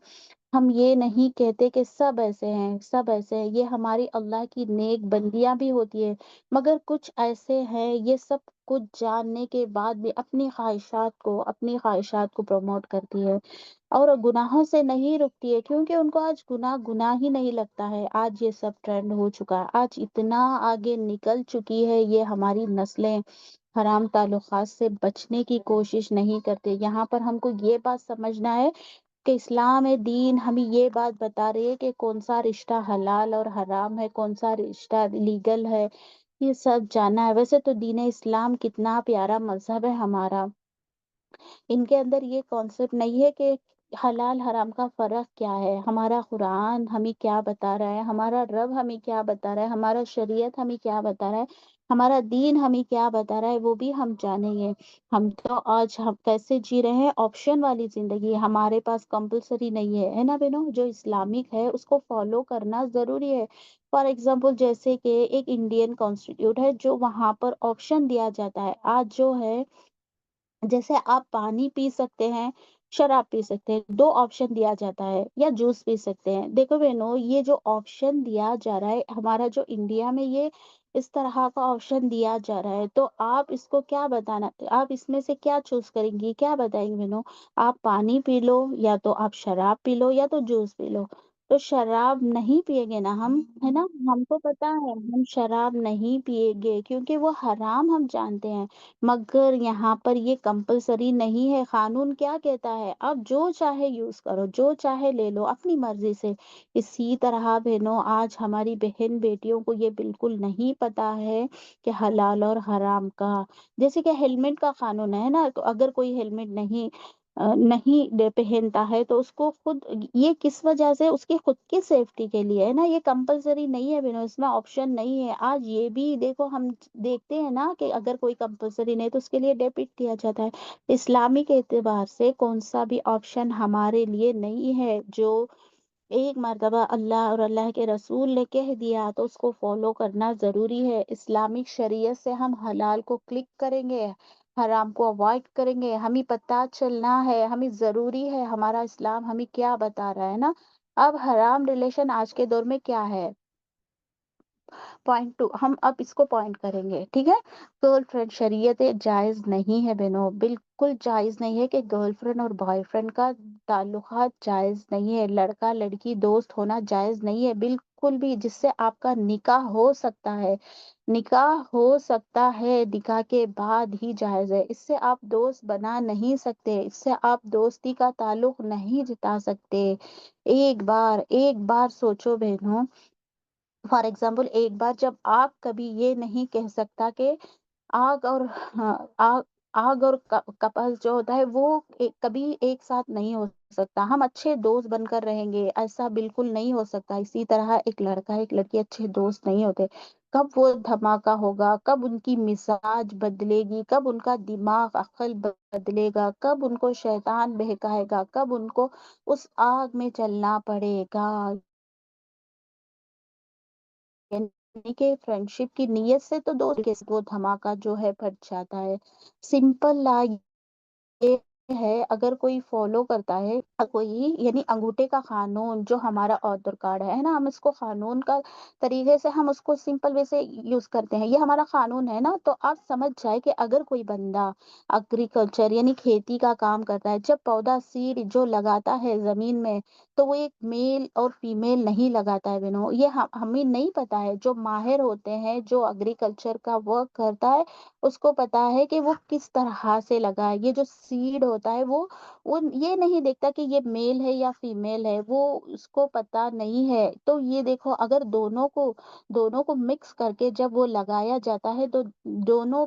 ہم یہ نہیں کہتے کہ سب ایسے ہیں، سب ایسے ہیں، یہ ہماری اللہ کی نیک بندیاں بھی ہوتی ہے، مگر کچھ ایسے ہیں یہ سب کچھ جاننے کے بعد بھی اپنی خواہشات کو پروموٹ کرتی ہے اور گناہوں سے نہیں رکتی ہے، کیونکہ ان کو آج گناہ ہی نہیں لگتا ہے. آج یہ سب ٹرینڈ ہو چکا ہے، آج اتنا آگے نکل چکی ہے یہ ہماری نسلیں، حرام تعلقات سے بچنے کی کوشش نہیں کرتے. یہاں پر ہم کو یہ بات سمجھنا ہے کہ اسلام دین ہمیں یہ بات بتا رہی ہے کہ کون سا رشتہ حلال اور حرام ہے، کون سا رشتہ لیگل ہے، یہ سب جانا ہے. ویسے تو دین اسلام کتنا پیارا مذہب ہے ہمارا، ان کے اندر یہ کانسیپٹ نہیں ہے کہ حلال حرام کا فرق کیا ہے. ہمارا قرآن ہمیں کیا بتا رہا ہے، ہمارا رب ہمیں کیا بتا رہا ہے، ہمارا شریعت ہمیں کیا بتا رہا ہے، ہمارا دین ہمیں کیا بتا رہا ہے، وہ بھی ہم جانیں گے. ہم تو آج ہم کیسے جی رہے ہیں، آپشن والی زندگی ہمارے پاس کمپلسری نہیں ہے نا بہنوں. جو اسلامک ہے اس کو فالو کرنا ضروری ہے. فار ایگزامپل جیسے کہ ایک انڈین کانسٹیٹیوٹ ہے، جو وہاں پر آپشن دیا جاتا ہے. آج جو ہے، جیسے آپ پانی پی سکتے ہیں، شراب پی سکتے ہیں، دو آپشن دیا جاتا ہے، یا جوس پی سکتے ہیں. دیکھو بہنوں، یہ جو آپشن دیا جا رہا ہے ہمارا جو انڈیا میں، یہ اس طرح کا آپشن دیا جا رہا ہے، تو آپ اس کو کیا بتانا، آپ اس میں سے کیا چوز کریں گی، کیا بتائیں گے بہنوں؟ آپ پانی پی لو، یا تو آپ شراب پی لو، یا تو جوس پی لو. تو شراب نہیں پیئیں گے نا ہم، ہے نا، ہم کو پتا ہے ہم شراب نہیں پیئیں گے کیونکہ وہ حرام ہم جانتے ہیں. مگر یہاں پر یہ کمپلسری نہیں ہے. قانون کیا کہتا ہے، اب جو چاہے یوز کرو، جو چاہے لے لو اپنی مرضی سے. اسی طرح بہنوں، آج ہماری بہن بیٹیوں کو یہ بالکل نہیں پتا ہے کہ حلال اور حرام کا. جیسے کہ ہیلمٹ کا قانون ہے نا، تو اگر کوئی ہیلمٹ نہیں پہنتا ہے تو اس کو خود، یہ کس وجہ سے، اس کی خود کی سیفٹی کے لیے ہے نا. یہ کمپلسری نہیں ہے بہنوں، اس میں آپشن نہیں ہے. آج یہ بھی دیکھو، ہم دیکھتے ہیں نا کہ اگر کوئی کمپلسری نہیں تو اس کے لیے ڈیبٹ دیا جاتا ہے. اسلامک اعتبار سے کون سا بھی آپشن ہمارے لیے نہیں ہے. جو ایک مرتبہ اللہ اور اللہ کے رسول نے کہہ دیا تو اس کو فالو کرنا ضروری ہے. اسلامک شریعت سے ہم حلال کو کلک کریں گے، حرام کو اوائڈ کریں گے. ہمیں پتہ چلنا ہے، ہمیں ضروری ہے ہمارا اسلام ہمیں کیا بتا رہا ہے نا. اب حرام ریلیشن آج کے دور میں کیا ہے، پوائنٹ 2 ہم اب اس کو پوائنٹ کریں گے، ٹھیک ہے. گرل فرینڈ شریعت جائز نہیں ہے بہنوں، بالکل جائز نہیں ہے کہ گرل فرینڈ اور بوائے فرینڈ کا تعلقات جائز نہیں ہے. لڑکا لڑکی دوست ہونا جائز نہیں ہے بالکل بھی. جس سے آپ کا نکاح ہو سکتا ہے، نکاح ہو سکتا ہے، نکاح کے بعد ہی جائز ہے. اس سے آپ دوست بنا نہیں سکتے، اس سے آپ دوستی کا تعلق نہیں جتا سکتے. ایک بار سوچو بہنوں، فار ایگزامپل ایک بار جب آپ کبھی یہ نہیں کہہ سکتا کہ آگ اور ہاں، آگ آگ اور کپل جو ہوتا ہے وہ کبھی ایک ساتھ نہیں ہو سکتا. ہم اچھے دوست بن کر رہیں گے، ایسا بالکل نہیں ہو سکتا. اسی طرح ایک لڑکا ایک لڑکی اچھے دوست نہیں ہوتے. کب وہ دھماکہ ہوگا، کب ان کی مزاج بدلے گی، کب ان کا دماغ عقل بدلے گا، کب ان کو شیطان بہکائے گا، کب ان کو اس آگ میں چلنا پڑے گا. یعنی کہ فرینڈشپ کی نیت سے تو دوست کے ساتھ وہ دھماکہ جو ہے پھٹ جاتا ہے. سمپل لا یہ ہے، اگر کوئی فالو کرتا ہے کوئی، یعنی انگوٹھے کا قانون جو ہمارا آدھار کارڈ ہے نا، ہم اس کو قانون کا طریقے سے ہم اس کو سمپل وے سے یوز کرتے ہیں، یہ ہمارا قانون ہے نا. تو آپ سمجھ جائے کہ اگر کوئی بندہ اگریکلچر یعنی کھیتی کا کام کرتا ہے، جب پودا سیڈ جو لگاتا ہے زمین میں، تو وہ ایک میل اور فیمیل نہیں لگاتا ہے بہنوں. یہ ہمیں نہیں پتا ہے. جو ماہر ہوتے ہیں، جو اگریکلچر کا ورک کرتا ہے، اس کو پتا ہے کہ وہ کس طرح سے لگا ہے. یہ جو سیڈ ہوتا ہے وہ یہ نہیں دیکھتا کہ یہ میل ہے یا فیمیل ہے، وہ اس کو پتا نہیں ہے. تو یہ دیکھو، اگر دونوں کو مکس کر کے جب وہ لگایا جاتا ہے تو دونوں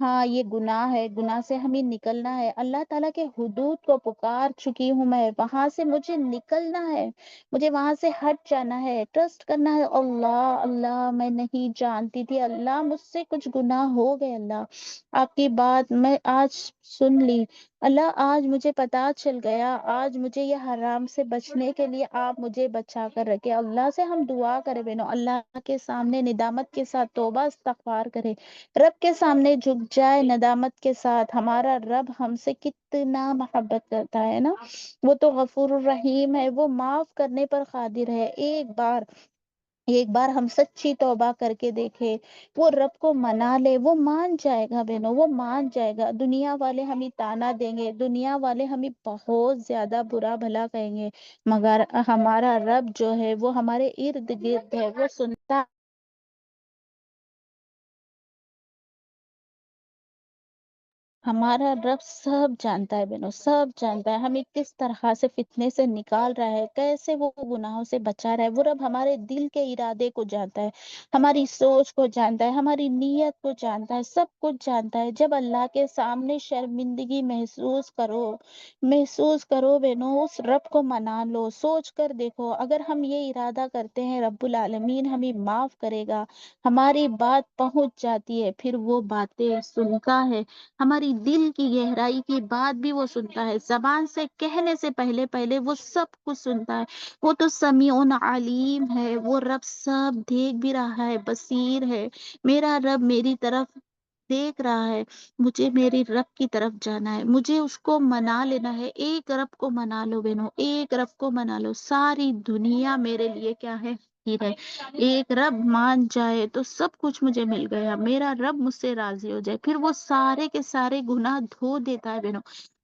ہاں یہ گناہ ہے، گناہ سے ہمیں نکلنا ہے، اللہ تعالیٰ کے حدود کو پکار چکی ہوں میں، وہاں سے مجھے نکلنا ہے، مجھے وہاں سے ہٹ جانا ہے، ٹرسٹ کرنا ہے، اللہ اللہ میں نہیں جانتی تھی، اللہ مجھ سے کچھ گناہ ہو گئے، اللہ آپ کی بات میں آج سن لی، اللہ آج مجھے پتا چل گیا، آج مجھے یہ حرام سے بچنے کے لیے آپ مجھے بچا کر رکھے، اللہ سے ہم دعا کرے بہنوں، اللہ کے سامنے ندامت کے ساتھ توبہ استغفار کرے، رب کے سامنے جھک جائے ندامت کے ساتھ، ہمارا رب ہم سے کتنا محبت کرتا ہے نا، وہ تو غفور الرحیم ہے، وہ معاف کرنے پر قادر ہے، ایک بار ہم سچی توبہ کر کے دیکھے، وہ رب کو منا لے، وہ مان جائے گا بہنوں، وہ مان جائے گا، دنیا والے ہمیں تانا دیں گے، دنیا والے ہمیں بہت زیادہ برا بھلا کہیں گے، مگر ہمارا رب جو ہے وہ ہمارے ارد گرد ہے، وہ سنتا، ہمارا رب سب جانتا ہے بہنوں، سب جانتا ہے ہمیں کس طرح سے فتنے سے نکال رہا ہے، کیسے وہ گناہوں سے بچا رہا ہے، وہ رب ہمارے دل کے ارادے کو جانتا ہے، ہماری سوچ کو جانتا ہے، ہماری نیت کو جانتا ہے، سب کچھ جانتا ہے، جب اللہ کے سامنے شرمندگی محسوس کرو بہنوں، اس رب کو منا لو، سوچ کر دیکھو، اگر ہم یہ ارادہ کرتے ہیں رب العالمین ہمیں معاف کرے گا، ہماری بات پہنچ جاتی ہے، پھر وہ باتیں سنتا ہے، ہماری دل کی گہرائی کی بات بھی وہ سنتا ہے، زبان سے کہنے سے پہلے پہلے وہ سب کچھ سنتا ہے، وہ تو سمیع علیم ہے، وہ رب سب دیکھ بھی رہا ہے، بصیر ہے، میرا رب میری طرف دیکھ رہا ہے، مجھے میری رب کی طرف جانا ہے، مجھے اس کو منا لینا ہے، ایک رب کو منا لو بہنوں، ایک رب کو منا لو، ساری دنیا میرے لیے کیا ہے، ہی ہے، ایک رب مان جائے تو سب کچھ مجھے مل گیا، میرا رب مجھ سے راضی ہو جائے، پھر وہ سارے کے سارے گناہ دھو دیتا ہے بہنوں،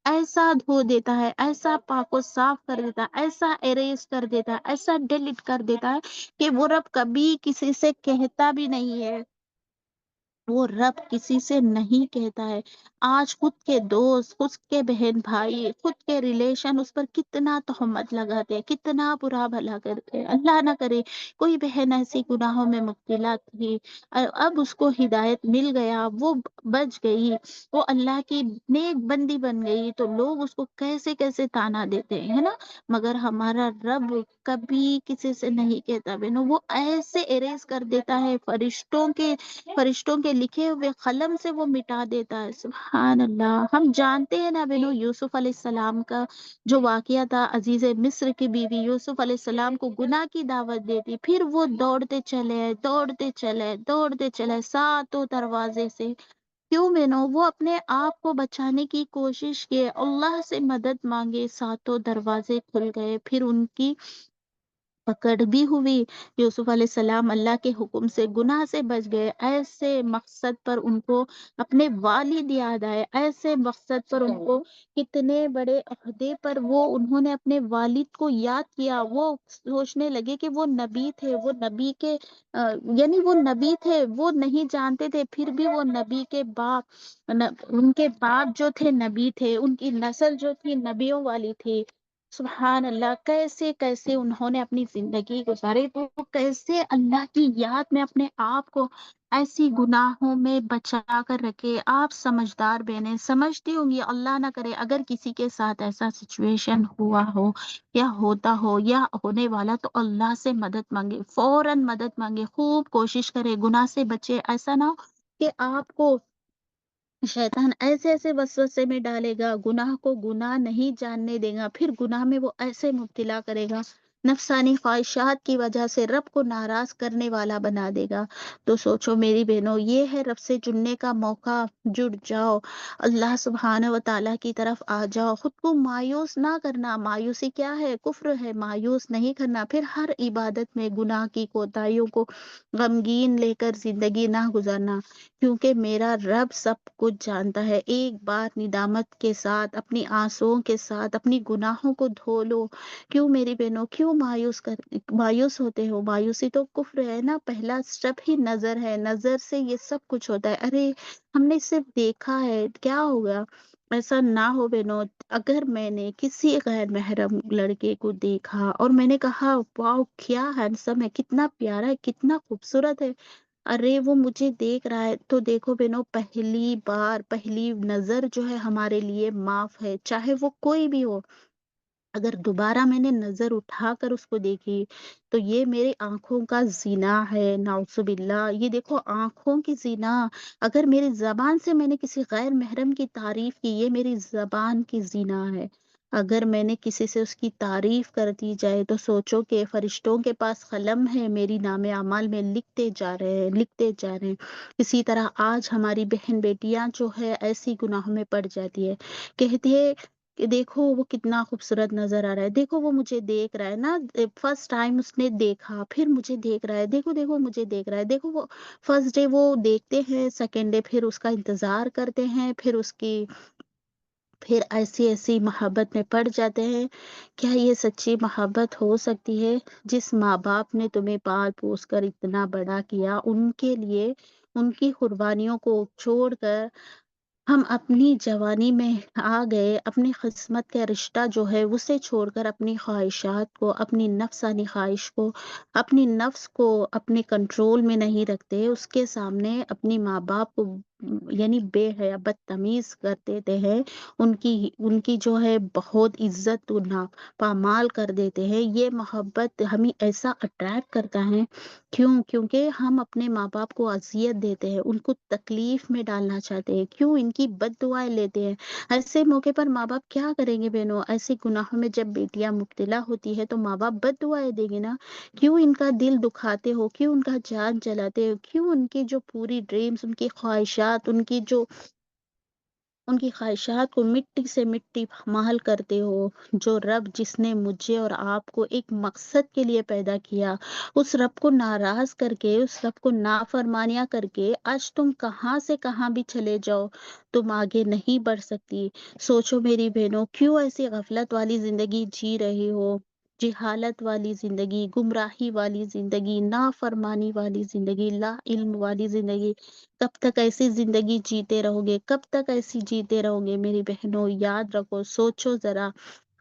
ایسا دھو دیتا ہے، ایسا پاک و صاف کر دیتا ہے، ایسا اریز کر دیتا ہے، ایسا ڈیلیٹ کر دیتا ہے کہ وہ رب کبھی کسی سے کہتا بھی نہیں ہے، وہ رب کسی سے نہیں کہتا ہے، آج خود کے دوست، خود کے بہن بھائی، خود کے ریلیشن اس پر کتنا تہمت لگاتے ہیں، کتنا برا بھلا کرتے ہیں، اللہ نہ کرے کوئی بہن ایسی گناہوں میں مبتلا تھی، اب اس کو ہدایت مل گیا، وہ بچ گئی، وہ اللہ کی نیک بندی بن گئی، تو لوگ اس کو کیسے کیسے تانا دیتے ہیں، ہے نا، مگر ہمارا رب کبھی کسی سے نہیں کہتا بہنوں، وہ ایسے اریز کر دیتا ہے، فرشتوں کے لکھے ہوئے قلم سے وہ مٹا دیتا ہے، سبحان اللہ، ہم جانتے ہیں نا بہنو، یوسف علیہ السلام کا جو واقعہ تھا، عزیز مصر کی بیوی یوسف علیہ السلام کو گناہ کی دعوت دیتی، پھر وہ دوڑتے چلے ساتوں دروازے سے، کیوں بہنو، وہ اپنے آپ کو بچانے کی کوشش کی، اللہ سے مدد مانگے، ساتوں دروازے کھل گئے، پھر ان کی پکڑ بھی ہوئی، یوسف علیہ السلام اللہ کے حکم سے گناہ سے بچ گئے، ایسے مقصد پر ان کو اپنے والد یاد آئے، ایسے مقصد پر ان کو کتنے بڑے عہدے پر وہ انہوں نے اپنے والد کو یاد کیا، وہ سوچنے لگے کہ وہ نبی تھے، وہ نبی کے یعنی وہ نبی تھے، وہ نہیں جانتے تھے، پھر بھی وہ نبی کے باپ، ان کے باپ جو تھے نبی تھے، ان کی نسل جو تھی نبیوں والی تھی، سبحان اللہ، کیسے کیسے انہوں نے اپنی زندگی گزاری، تو کیسے اللہ کی یاد میں اپنے آپ کو ایسی گناہوں میں بچا کر رکھے، آپ سمجھدار بہنیں سمجھتی ہوں گی، اللہ نہ کرے اگر کسی کے ساتھ ایسا سچویشن ہوا ہو یا ہوتا ہو یا ہونے والا، تو اللہ سے مدد مانگے، فوراً مدد مانگے، خوب کوشش کرے، گناہ سے بچے، ایسا نہ ہو کہ آپ کو شیطان ایسے ایسے وسوسے میں ڈالے گا، گناہ کو گناہ نہیں جاننے دے گا، پھر گناہ میں وہ ایسے مبتلا کرے گا، نفسانی خواہشات کی وجہ سے رب کو ناراض کرنے والا بنا دے گا، تو سوچو میری بہنوں، یہ ہے رب سے جڑنے کا موقع، جڑ جاؤ، اللہ سبحانہ و تعالیٰ کی طرف آ جاؤ، خود کو مایوس نہ کرنا، مایوسی کیا ہے، کفر ہے، مایوس نہیں کرنا، پھر ہر عبادت میں گناہ کی کوتاہیوں کو غمگین لے کر زندگی نہ گزارنا، کیونکہ میرا رب سب کچھ جانتا ہے، ایک بار ندامت کے ساتھ، اپنی آنسوؤں کے ساتھ اپنی گناہوں کو دھو لو، کیوں میری بہنوں، کیوں مایوس ہوتے ہو، مایوسی تو کفر ہے نا، پہلا سٹیپ ہی نظر ہے، نظر سے یہ سب کچھ ہوتا ہے، ارے ہم نے صرف دیکھا ہے، کیا ہوگا، ایسا نہ ہو بہنوں، اگر میں نے کسی غیر محرم لڑکے کو دیکھا اور میں نے کہا واؤ کیا ہینڈسم ہے، کتنا پیارا ہے، کتنا خوبصورت ہے، ارے وہ مجھے دیکھ رہا ہے تو دیکھو بہنوں، پہلی بار پہلی نظر جو ہے ہمارے لیے معاف ہے، چاہے وہ کوئی بھی ہو۔ اگر دوبارہ میں نے نظر اٹھا کر اس کو دیکھی تو یہ میری آنکھوں کا زنا ہے، نعوذ باللہ۔ یہ دیکھو آنکھوں کی زنا، اگر میری زبان سے میں نے کسی غیر محرم کی تعریف کی، یہ میری زبان کی زنا ہے۔ اگر میں نے کسی سے اس کی تعریف کر دی جائے تو سوچو کہ فرشتوں کے پاس قلم ہے، میری نام اعمال میں لکھتے جا رہے ہیں، لکھتے جا رہے ہیں۔ اسی طرح آج ہماری بہن بیٹیاں جو ہے ایسی گناہوں میں پڑ جاتی ہے، کہتی ہے کہ دیکھو وہ کتنا خوبصورت نظر آ رہا ہے، دیکھو وہ مجھے دیکھ رہا ہے نا، فرسٹ ٹائم اس نے دیکھا پھر مجھے دیکھ رہا ہے، دیکھو دیکھو مجھے دیکھ رہا ہے، دیکھو وہ فرسٹ ڈے وہ دیکھتے ہیں، سیکنڈ ڈے پھر اس کا انتظار کرتے ہیں، پھر اس کی پھر ایسی ایسی محبت میں پڑ جاتے ہیں۔ کیا یہ سچی محبت ہو سکتی ہے؟ جس ماں باپ نے تمہیں پال پوس کر اتنا بڑا کیا، ان کے لیے ان کی قربانیوں کو چھوڑ کر ہم اپنی جوانی میں آ گئے، اپنی قسمت کا رشتہ جو ہے اسے چھوڑ کر اپنی خواہشات کو، اپنی نفسانی خواہش کو، اپنی نفس کو اپنے کنٹرول میں نہیں رکھتے، اس کے سامنے اپنی ماں باپ کو یعنی بے حیا بدتمیز کر دیتے ہیں، ان کی جو ہے بہت عزت پامال کر دیتے ہیں۔ یہ محبت ہمیں ایسا اٹریکٹ کرتا ہے، کیونکہ ہم اپنے ماں باپ کو اذیت دیتے ہیں، ان کو تکلیف میں ڈالنا چاہتے ہیں، کیوں ان کی بد دعائیں لیتے ہیں۔ ایسے موقع پر ماں باپ کیا کریں گے بہنوں؟ ایسے گناہوں میں جب بیٹیاں مبتلا ہوتی ہے تو ماں باپ بد دعائیں دیں گے نا۔ کیوں ان کا دل دکھاتے ہو، کیوں ان کا جان جلاتے ہو، کیوں ان کی جو پوری ڈریمز، ان کی خواہشات، ان کی خواہشات کو مٹی سے مٹی پامال کرتے ہو۔ جو رب جس نے مجھے اور آپ کو ایک مقصد کے لیے پیدا کیا، اس رب کو ناراض کر کے، اس رب کو نافرمانیاں کر کے آج تم کہاں سے کہاں بھی چلے جاؤ، تم آگے نہیں بڑھ سکتی۔ سوچو میری بہنوں، کیوں ایسی غفلت والی زندگی جی رہی ہو، جہالت والی زندگی، گمراہی والی زندگی، نافرمانی والی زندگی، لا علم والی زندگی۔ کب تک ایسی زندگی جیتے رہو گے؟ کب تک ایسی جیتے رہو گے میری بہنوں؟ یاد رکھو، سوچو ذرا،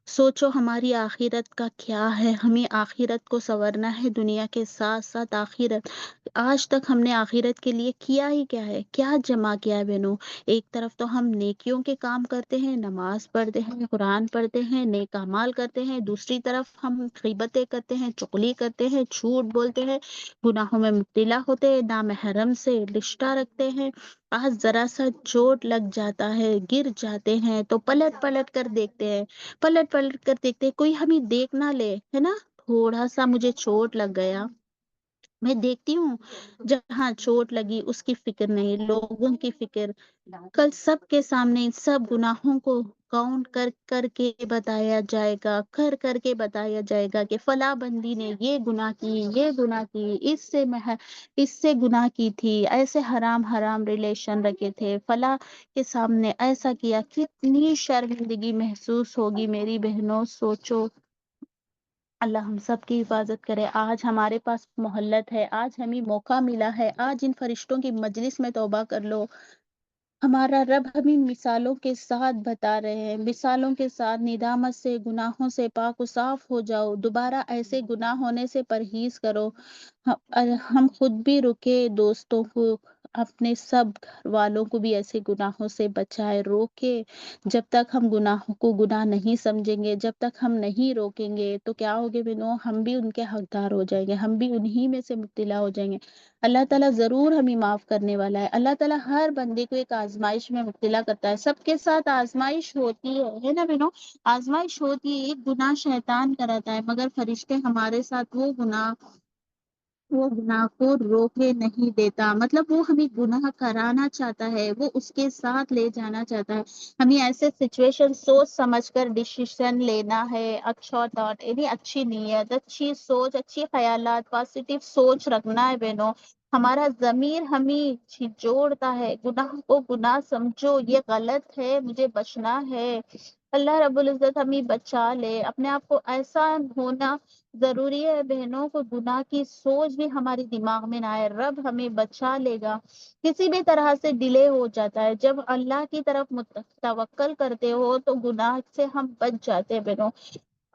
سوچو ہماری آخرت کا کیا ہے۔ ہمیں آخرت کو سنورنا ہے، دنیا کے ساتھ ساتھ آخرت۔ آج تک ہم نے آخرت کے لیے کیا ہی کیا ہے، کیا جمع کیا ہے بہنوں؟ ایک طرف تو ہم نیکیوں کے کام کرتے ہیں، نماز پڑھتے ہیں، قرآن پڑھتے ہیں، نیک اعمال کرتے ہیں، دوسری طرف ہم غیبتیں کرتے ہیں، چغلی کرتے ہیں، جھوٹ بولتے ہیں، گناہوں میں مبتلا ہوتے ہیں، نامحرم سے رشتہ رکھتے ہیں۔ آج ذرا سا چوٹ لگ جاتا ہے، گر جاتے ہیں تو پلٹ پلٹ کر دیکھتے ہیں، پلٹ پلٹ کر دیکھتے ہیں، کوئی ہمیں دیکھ نہ لے، ہے نا؟ تھوڑا سا مجھے چوٹ لگ گیا، میں دیکھتی ہوں جہاں چوٹ لگی اس کی فکر نہیں، لوگوں کی فکر۔ کل سب کے سامنے ان سب گناہوں کو کاؤنٹ کر کر کے بتایا جائے گا، کر کر کے بتایا جائے گا کہ فلاں بندی نے یہ گناہ کی، یہ گناہ کی، اس سے گناہ کی تھی، ایسے حرام حرام ریلیشن رکھے تھے، فلاں کے سامنے ایسا کیا۔ کتنی شرمندگی محسوس ہوگی میری بہنوں، سوچو۔ اللہ ہم سب کی حفاظت کرے۔ آج ہمارے پاس مہلت ہے، آج ہمیں موقع ملا ہے، آج ان فرشتوں کی مجلس میں توبہ کر لو۔ ہمارا رب ہمیں مثالوں کے ساتھ بتا رہے ہیں، مثالوں کے ساتھ، ندامت سے، گناہوں سے پاک و صاف ہو جاؤ، دوبارہ ایسے گناہ ہونے سے پرہیز کرو۔ ہم خود بھی رکے، دوستوں کو، اپنے سب گھر والوں کو بھی ایسے گناہوں سے بچائے، روکے۔ جب تک ہم گناہوں کو گناہ نہیں سمجھیں گے، جب تک ہم نہیں روکیں گے تو کیا ہوگے بنو؟ ہم بھی ان کے حقدار ہو جائیں گے، ہم بھی انہی میں سے مبتلا ہو جائیں گے۔ اللہ تعالیٰ ضرور ہمیں معاف کرنے والا ہے۔ اللہ تعالیٰ ہر بندے کو ایک آزمائش میں مبتلا کرتا ہے، سب کے ساتھ آزمائش ہوتی ہے نا بہنوں؟ آزمائش ہوتی ہے، ایک گناہ شیطان کراتا ہے، مگر فرشتے ہمارے ساتھ وہ گناہ کو روکے نہیں دیتا، مطلب وہ ہمیں گناہ کرانا چاہتا ہے، وہ اس کے ساتھ لے جانا چاہتا ہے۔ ہمیں ایسے سچویشن سوچ سمجھ کر ڈیسیشن لینا ہے، اچھا تھاٹ یعنی اچھی نیت، اچھی سوچ، اچھی خیالات، پازیٹیو سوچ رکھنا ہے بہنوں۔ ہمارا ضمیر ہمیں جھنجھوڑتا ہے، گناہ کو گناہ سمجھو، یہ غلط ہے، مجھے بچنا ہے۔ اللہ رب العزت ہمیں بچا لے، اپنے آپ کو ایسا ہونا ضروری ہے بہنوں کو گناہ کی سوچ بھی ہماری دماغ میں نہ آئے، رب ہمیں بچا لے گا۔ کسی بھی طرح سے ڈیلے ہو جاتا ہے، جب اللہ کی طرف توکل کرتے ہو تو گناہ سے ہم بچ جاتے ہیں بہنوں۔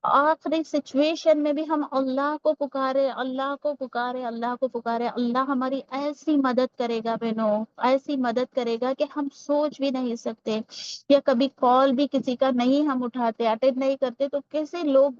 آخری سچویشن میں بھی ہم اللہ کو پکارے، اللہ کو پکارے، اللہ کو پکارے، اللہ ہماری ایسی مدد کرے گا بہنوں، ایسی مدد کرے گا کہ ہم سوچ بھی نہیں سکتے۔ یا کبھی کال بھی کسی کا نہیں ہم اٹھاتے، اٹینڈ نہیں کرتے، تو کیسے لوگ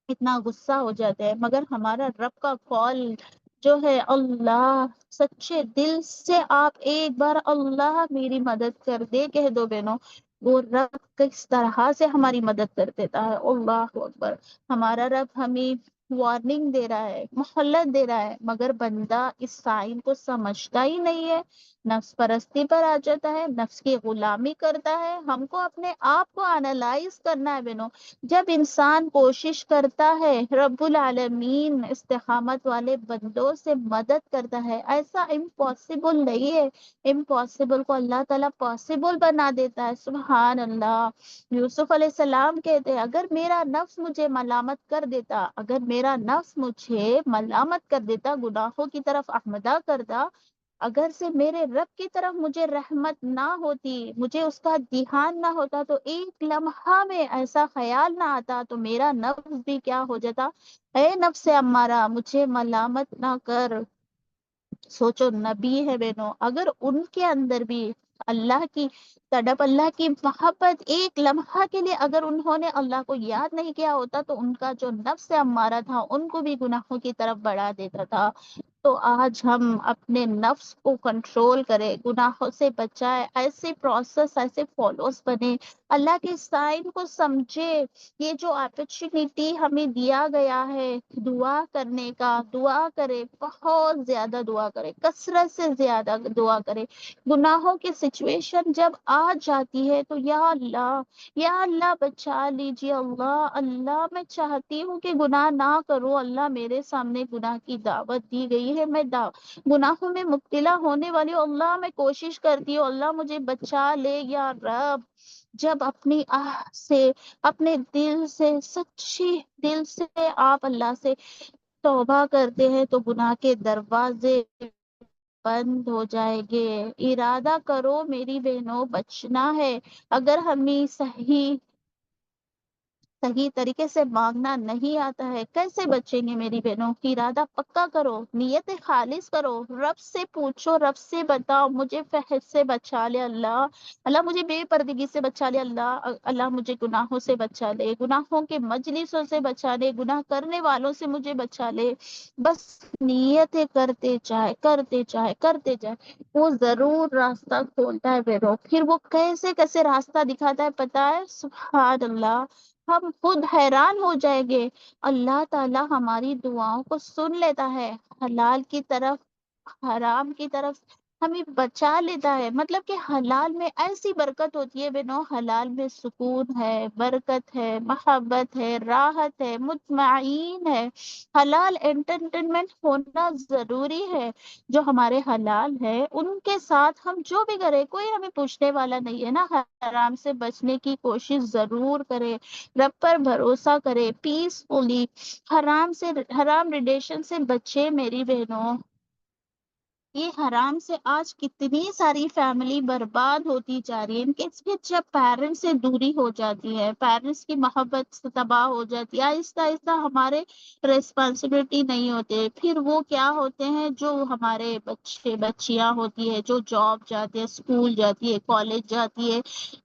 اتنا غصہ ہو جاتے ہیں، مگر ہمارا رب کا کال جو ہے، اللہ سچے دل سے آپ ایک بار اللہ میری مدد کر دے کہہ دو بہنوں، وہ رب کس طرح سے ہماری مدد کر دیتا ہے۔ اللہ اکبر۔ ہمارا رب ہمیں وارننگ دے رہا ہے، مہلت دے رہا ہے، مگر بندہ اس سائن کو سمجھتا ہی نہیں ہے، نفس پرستی پر آ جاتا ہے، نفس کی غلامی کرتا ہے۔ ہم کو اپنے آپ کو انالائز کرنا ہے بہنوں۔ جب انسان کوشش کرتا ہے، رب العالمین استقامت والے بندوں سے مدد کرتا ہے، ایسا امپاسبل نہیں ہے، امپاسبل کو اللہ تعالیٰ پاسبل بنا دیتا ہے۔ سبحان اللہ۔ یوسف علیہ السلام کہتے ہیں اگر میرا نفس مجھے ملامت کر دیتا، اگر میرا نفس مجھے ملامت کر دیتا، گناہوں کی طرف احمدہ کرتا، اگر سے میرے رب کی طرف مجھے رحمت نہ ہوتی، مجھے اس کا دھیان نہ ہوتا، تو ایک لمحہ میں ایسا خیال نہ آتا، تو میرا نفس بھی کیا ہو جاتا، اے نفس امارہ مجھے ملامت نہ کر۔ سوچو نبی ہے بہنوں، اگر ان کے اندر بھی اللہ کی تڑپ، اللہ کی محبت ایک لمحہ کے لیے اگر انہوں نے اللہ کو یاد نہیں کیا ہوتا، تو ان کا جو نفس امارہ تھا ان کو بھی گناہوں کی طرف بڑھا دیتا تھا۔ تو آج ہم اپنے نفس کو کنٹرول کریں، گناہوں سے بچائے، ایسے پروسیس، ایسے فالوز بنے، اللہ کے سائن کو سمجھے۔ یہ جو اپرچونٹی ہمیں دیا گیا ہے دعا کرنے کا، دعا کرے، بہت زیادہ دعا کرے، کثرت سے زیادہ دعا کرے۔ گناہوں کی سچویشن جب آ جاتی ہے تو یا اللہ، یا اللہ بچا لیجیے، اللہ اللہ میں چاہتی ہوں کہ گناہ نہ کروں، اللہ میرے سامنے گناہ کی دعوت دی گئی ہے، میں گناہوں میں مبتلا ہونے والی ہوں، اللہ میں کوشش کرتی ہوں، اللہ مجھے بچا لے یا رب۔ جب اپنی آہ سے، اپنے دل سے، سچی دل سے آپ اللہ سے توبہ کرتے ہیں، تو گناہ کے دروازے بند ہو جائیں گے۔ ارادہ کرو میری بہنوں، بچنا ہے۔ اگر ہمیں صحیح طریقے سے مانگنا نہیں آتا ہے، کیسے بچیں گے میری بہنوں؟ ارادہ پکا کرو، نیت خالص کرو، رب سے پوچھو، رب سے بتاؤ مجھے فحش سے بچا لے اللہ، اللہ مجھے بے پردگی سے بچا لے اللہ، اللہ مجھے گناہوں سے بچا لے، گناہوں کے مجلسوں سے بچا لے، گناہ کرنے والوں سے مجھے بچا لے۔ بس نیتیں کرتے جائے، کرتے جائے، کرتے جائے، وہ ضرور راستہ کھولتا ہے بہنوں۔ پھر وہ کیسے کیسے راستہ دکھاتا ہے پتا ہے؟ سبحان اللہ، ہم خود حیران ہو جائیں گے۔ اللہ تعالی ہماری دعاؤں کو سن لیتا ہے، حلال کی طرف، حرام کی طرف ہمیں بچا لیتا ہے۔ مطلب کہ حلال میں ایسی برکت ہوتی ہے بنو، حلال میں سکون ہے، برکت ہے، محبت ہے، راحت ہے، مطمئن ہے۔ حلال انٹرٹینمنٹ ہونا ضروری ہے۔ جو ہمارے حلال ہے ان کے ساتھ ہم جو بھی کریں، کوئی ہمیں پوچھنے والا نہیں ہے نا۔ حرام سے بچنے کی کوشش ضرور کرے، رب پر بھروسہ کرے، پیسفلی حرام ریلیشن سے بچے میری بہنوں۔ یہ حرام سے آج کتنی ساری فیملی برباد ہوتی جا رہی ہے، ان کے جب پیرنٹس سے دوری ہو جاتی ہے، پیرنٹس کی محبت سے تباہ ہو جاتی ہے، آہستہ آہستہ ہمارے ریسپانسبلٹی نہیں ہوتے، پھر وہ کیا ہوتے ہیں، جو ہمارے بچے بچیاں ہوتی ہے، جو جاب جاتے ہیں، اسکول جاتی ہے، کالج جاتی ہے،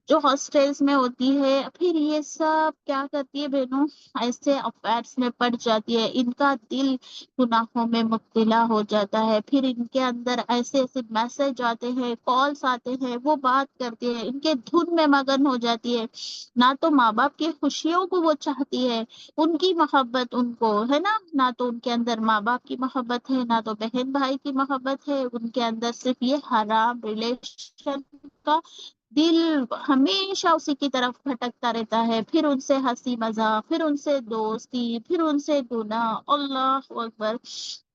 جو ہاسٹلس میں ہوتی ہے، پھر یہ سب کیا کرتی ہے بہنوں، ایسے افیئرس میں پڑ جاتی ہے، ان کا دل گناہوں میں مبتلا ہو جاتا ہے، پھر ان کے اندر ایسے ایسے میسج آتے ہیں، کالس آتے ہیں، وہ بات کرتے ہیں، ان کے دھن میں مگن ہو جاتی ہے۔ نہ تو ماں باپ کی خوشیوں کو وہ چاہتی ہے، ان کی محبت ان کو ہے نا، نہ تو ان کے اندر ماں باپ کی محبت ہے، نہ تو بہن بھائی کی محبت ہے، ان کے اندر صرف یہ حرام ریلیشن کا دل ہمیشہ اسی کی طرف بھٹکتا رہتا ہے، پھر ان سے ہنسی مذاق، پھر ان سے دوستی، پھر ان سے گناہ۔ اللہ اکبر۔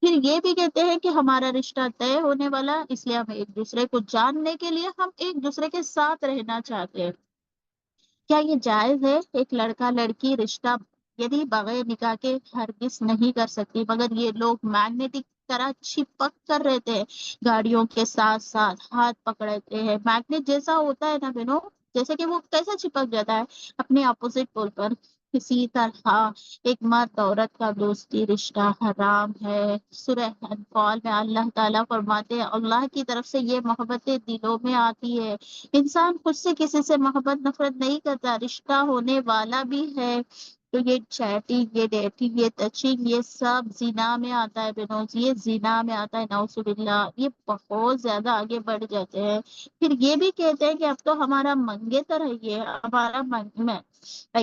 پھر یہ بھی کہتے ہیں کہ ہمارا رشتہ طے ہونے والا، اس لیے ہم ایک دوسرے کو جاننے کے لیے ہم ایک دوسرے کے ساتھ رہنا چاہتے ہیں۔ کیا یہ جائز ہے؟ ایک لڑکا لڑکی رشتہ یعنی بغیر نکاح کے ہرگز نہیں کر سکتی، مگر یہ لوگ میگنیٹک طرح چپک کر رہتے ہیں، گاڑیوں کے ساتھ ساتھ ہاتھ پکڑتے ہیں، میگنیٹ جیسا ہوتا ہے نا بہنوں، جیسے کہ وہ کیسے چپک جاتا ہے اپنے اپوزٹ پول پر۔ اسی طرح ایک مرد عورت کا دوستی رشتہ حرام ہے۔ سورہ انفال میں اللہ تعالیٰ فرماتے ہیں اللہ کی طرف سے یہ محبتیں دلوں میں آتی ہے۔ انسان خود سے کسی سے محبت نفرت نہیں کرتا، رشتہ ہونے والا بھی ہے تو یہ چیٹنگ، یہ ڈیٹنگ، یہ ٹچنگ، یہ سب زنا میں آتا ہے بنوز، یہ زنا میں آتا ہے نعوذ باللہ۔ یہ بہت زیادہ آگے بڑھ جاتے ہیں، پھر یہ بھی کہتے ہیں کہ اب تو ہمارا منگیتر ہے، یہ ہمارا